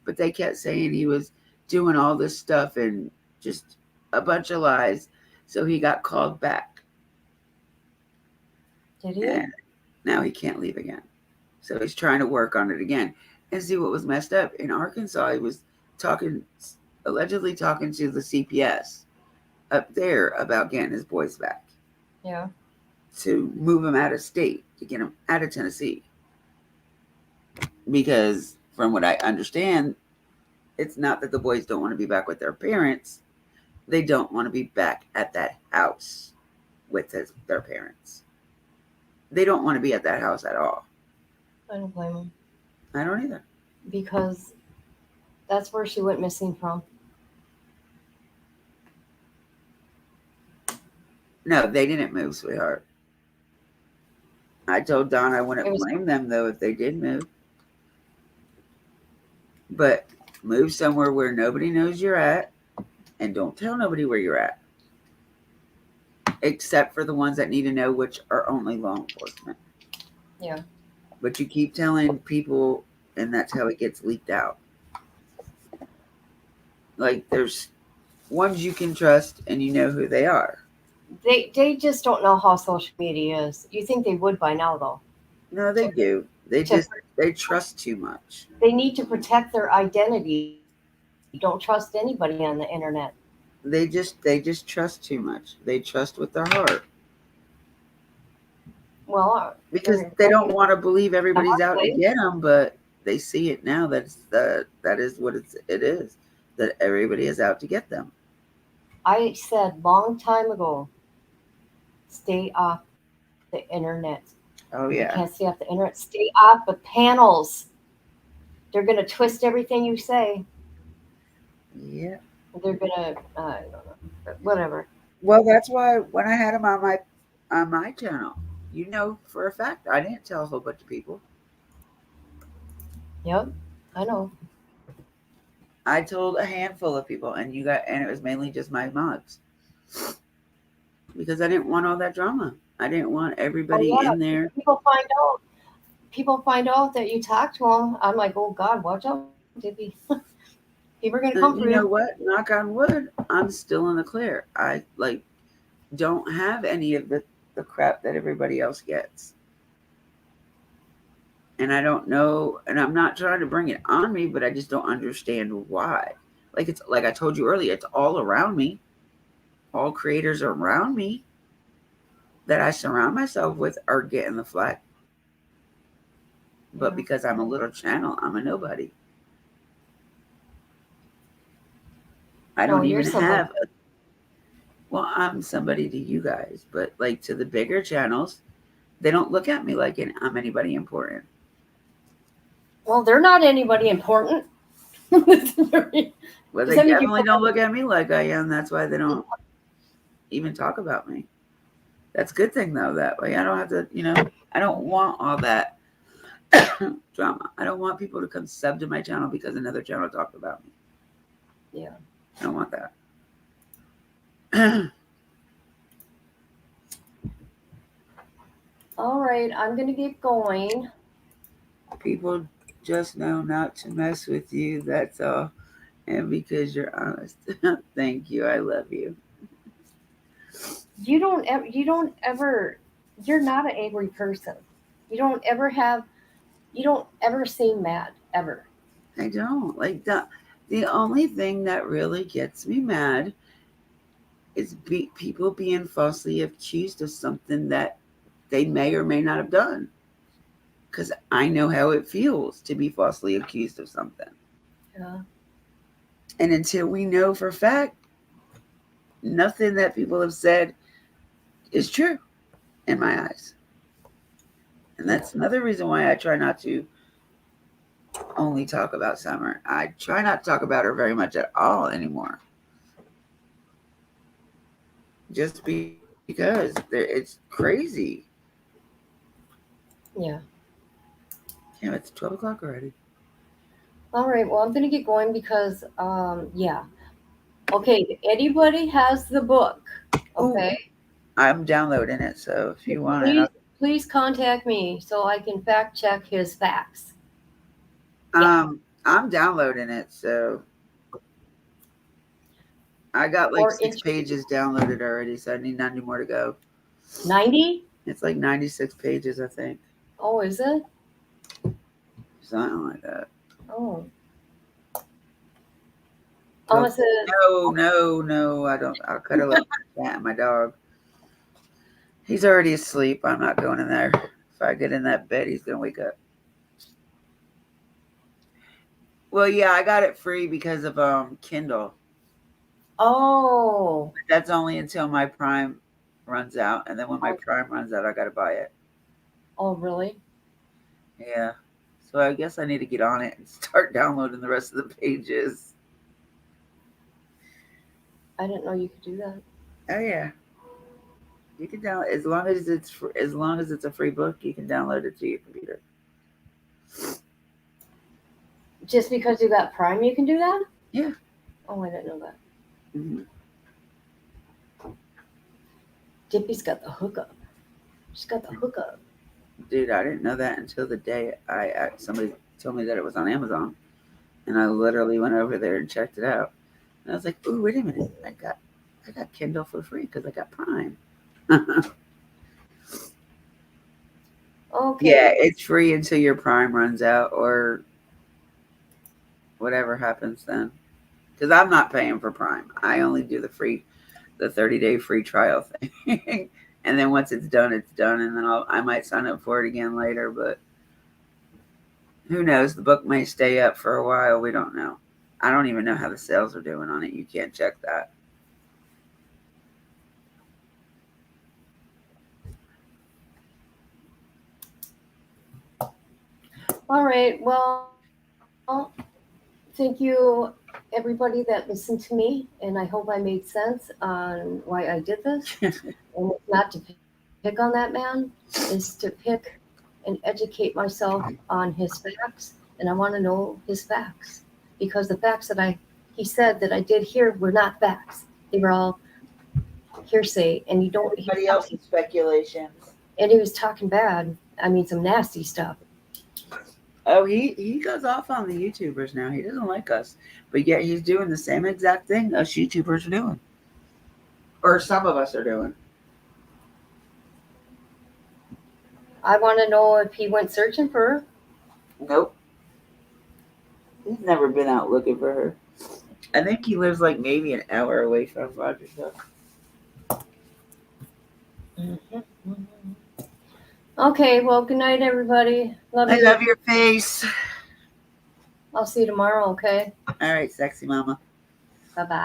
Speaker 7: but they kept saying he was doing all this stuff and just a bunch of lies. So he got called back,
Speaker 2: Did he?
Speaker 7: and now he can't leave again. So he's trying to work on it again. And see what was messed up in Arkansas. He was allegedly talking to the CPS up there about getting his boys back
Speaker 2: Yeah.
Speaker 7: to move him out of state, to get him out of Tennessee. Because from what I understand, it's not that the boys don't want to be back with their parents. They don't want to be back at that house with their parents. They don't want to be at that house at all.
Speaker 2: I don't blame him
Speaker 7: I don't either.
Speaker 2: because that's where she went missing from.
Speaker 7: No, they didn't move, sweetheart. I told Don I wouldn't
Speaker 2: It was-
Speaker 7: blame them, though, if they did move. But move somewhere where nobody knows you're at and don't tell nobody where you're at. Except for the ones that need to know, which are only law enforcement.
Speaker 2: Yeah.
Speaker 7: But you keep telling people, and that's how it gets leaked out. Like, there's ones you can trust, and you know who they are.
Speaker 2: They just don't know how social media is. You think they would by now, though.
Speaker 7: No, they do. They trust too much.
Speaker 2: They need to protect their identity. You don't trust anybody on the internet.
Speaker 7: They just trust too much. They trust with their heart
Speaker 2: Well,
Speaker 7: because they don't want to believe everybody's out to get them, but they see it now that that is what it is, that everybody is out to get them.
Speaker 2: I said long time ago, stay off the internet.
Speaker 7: Oh
Speaker 2: You
Speaker 7: yeah,
Speaker 2: can't stay off the internet. Stay off the panels. They're going to twist everything you say.
Speaker 7: yeah.
Speaker 2: They're going to, I don't know, whatever.
Speaker 7: Well, that's why when I had them on my channel, you know for a fact I didn't tell a whole bunch of people.
Speaker 2: Yep, I know.
Speaker 7: I told a handful of people, and it was mainly just my mods, because I didn't want all that drama. I didn't want everybody in there.
Speaker 2: People find out that you talk to them. I'm like, oh God, watch out, Dippy. People are gonna come for
Speaker 7: You know
Speaker 2: you.
Speaker 7: what? Knock on wood, I'm still in the clear. I don't have any of the crap that everybody else gets. And I don't know, and I'm not trying to bring it on me, but I just don't understand why. It's like I told you earlier, it's all around me. All creators around me that I surround myself with are getting the flack. But because I'm a little channel, I'm a nobody. I don't
Speaker 2: you're
Speaker 7: even
Speaker 2: somebody.
Speaker 7: have well, I'm somebody to you guys, but to the bigger channels, they don't look at me like I'm anybody important.
Speaker 2: Well, they're not anybody important.
Speaker 7: Well, they
Speaker 2: Does that mean you
Speaker 7: definitely don't look at me like I am. That's why they don't even talk about me. That's a good thing, though. That way I don't have to, I don't want all that drama. I don't want people to come sub to my channel because another channel talked about me.
Speaker 2: Yeah.
Speaker 7: I don't want that.
Speaker 2: All right, I'm gonna get going.
Speaker 7: People just know not to mess with you. That's all. And because you're honest. Thank you. I love you.
Speaker 2: You don't ever. You're not an angry person. You don't ever seem mad ever.
Speaker 7: I don't. The only thing that really gets me mad is people being falsely accused of something that they may or may not have done. Because I know how it feels to be falsely accused of something.
Speaker 2: Yeah.
Speaker 7: And until we know for a fact, nothing that people have said is true in my eyes. And that's another reason why I try not to only talk about Summer. I try not to talk about her very much at all anymore. Just because it's crazy.
Speaker 2: Yeah.
Speaker 7: Yeah, it's 12 o'clock already.
Speaker 2: All right. Well, I'm gonna get going because yeah. Okay. If anybody has the book, okay,
Speaker 7: I'm downloading it, so if you want it,
Speaker 2: please contact me so I can fact check his facts.
Speaker 7: I'm downloading it, so I got like
Speaker 2: Or
Speaker 7: 6 pages downloaded already, so I need 90 more to go.
Speaker 2: 90?
Speaker 7: It's like 96 pages, I think.
Speaker 2: Oh, is it?
Speaker 7: Something like that.
Speaker 2: Oh.
Speaker 7: Oh,
Speaker 2: Almost a,
Speaker 7: No, I don't. I'll cuddle up my cat and my dog. He's already asleep. I'm not going in there. If I get in that bed, he's going to wake up. Well, yeah, I got it free because of Kindle.
Speaker 2: oh.
Speaker 7: That's only until my Prime runs out. And then when my Prime runs out, I got to buy it.
Speaker 2: Oh, really?
Speaker 7: Yeah. So I guess I need to get on it and start downloading the rest of the pages.
Speaker 2: I didn't know you could do that.
Speaker 7: Oh yeah. You can download as long as it's a free book, you can download it to your computer.
Speaker 2: Just because you got Prime, you can do that?
Speaker 7: Yeah.
Speaker 2: Oh, I didn't know that.
Speaker 7: Mm-hmm.
Speaker 2: Dippy's got the hookup. She's got the hookup.
Speaker 7: Dude, I didn't know that until the day somebody told me that it was on Amazon, and I literally went over there and checked it out. And I was like, "Ooh, wait a minute! I got Kindle for free because I got Prime."
Speaker 2: Okay.
Speaker 7: Yeah, it's free until your Prime runs out or whatever happens then. Because I'm not paying for Prime. I only do the 30-day free trial thing. And then once it's done, it's done. And then I might sign up for it again later. But who knows? The book may stay up for a while. We don't know. I don't even know how the sales are doing on it. You can't check that.
Speaker 2: All right. Well, thank you, everybody that listened to me. And I hope I made sense on why I did this. And it's not to pick on that man. It's to pick and educate myself on his facts. And I want to know his facts. Because the facts that he said that I did hear were not facts. They were all hearsay. And you don't.
Speaker 7: Everybody else's speculations.
Speaker 2: And he was talking bad. I mean, some nasty stuff.
Speaker 7: Oh, he goes off on the YouTubers now. He doesn't like us. But yet he's doing the same exact thing us YouTubers are doing. Or some of us are doing.
Speaker 2: I want to know if he went searching for her.
Speaker 7: Nope. He's never been out looking for her. I think he lives like maybe an hour away from Roger's house.
Speaker 2: Okay, well, good night, everybody. Love
Speaker 7: I
Speaker 2: you.
Speaker 7: love your face.
Speaker 2: I'll see you tomorrow, okay?
Speaker 7: All right, sexy mama.
Speaker 2: Bye-bye.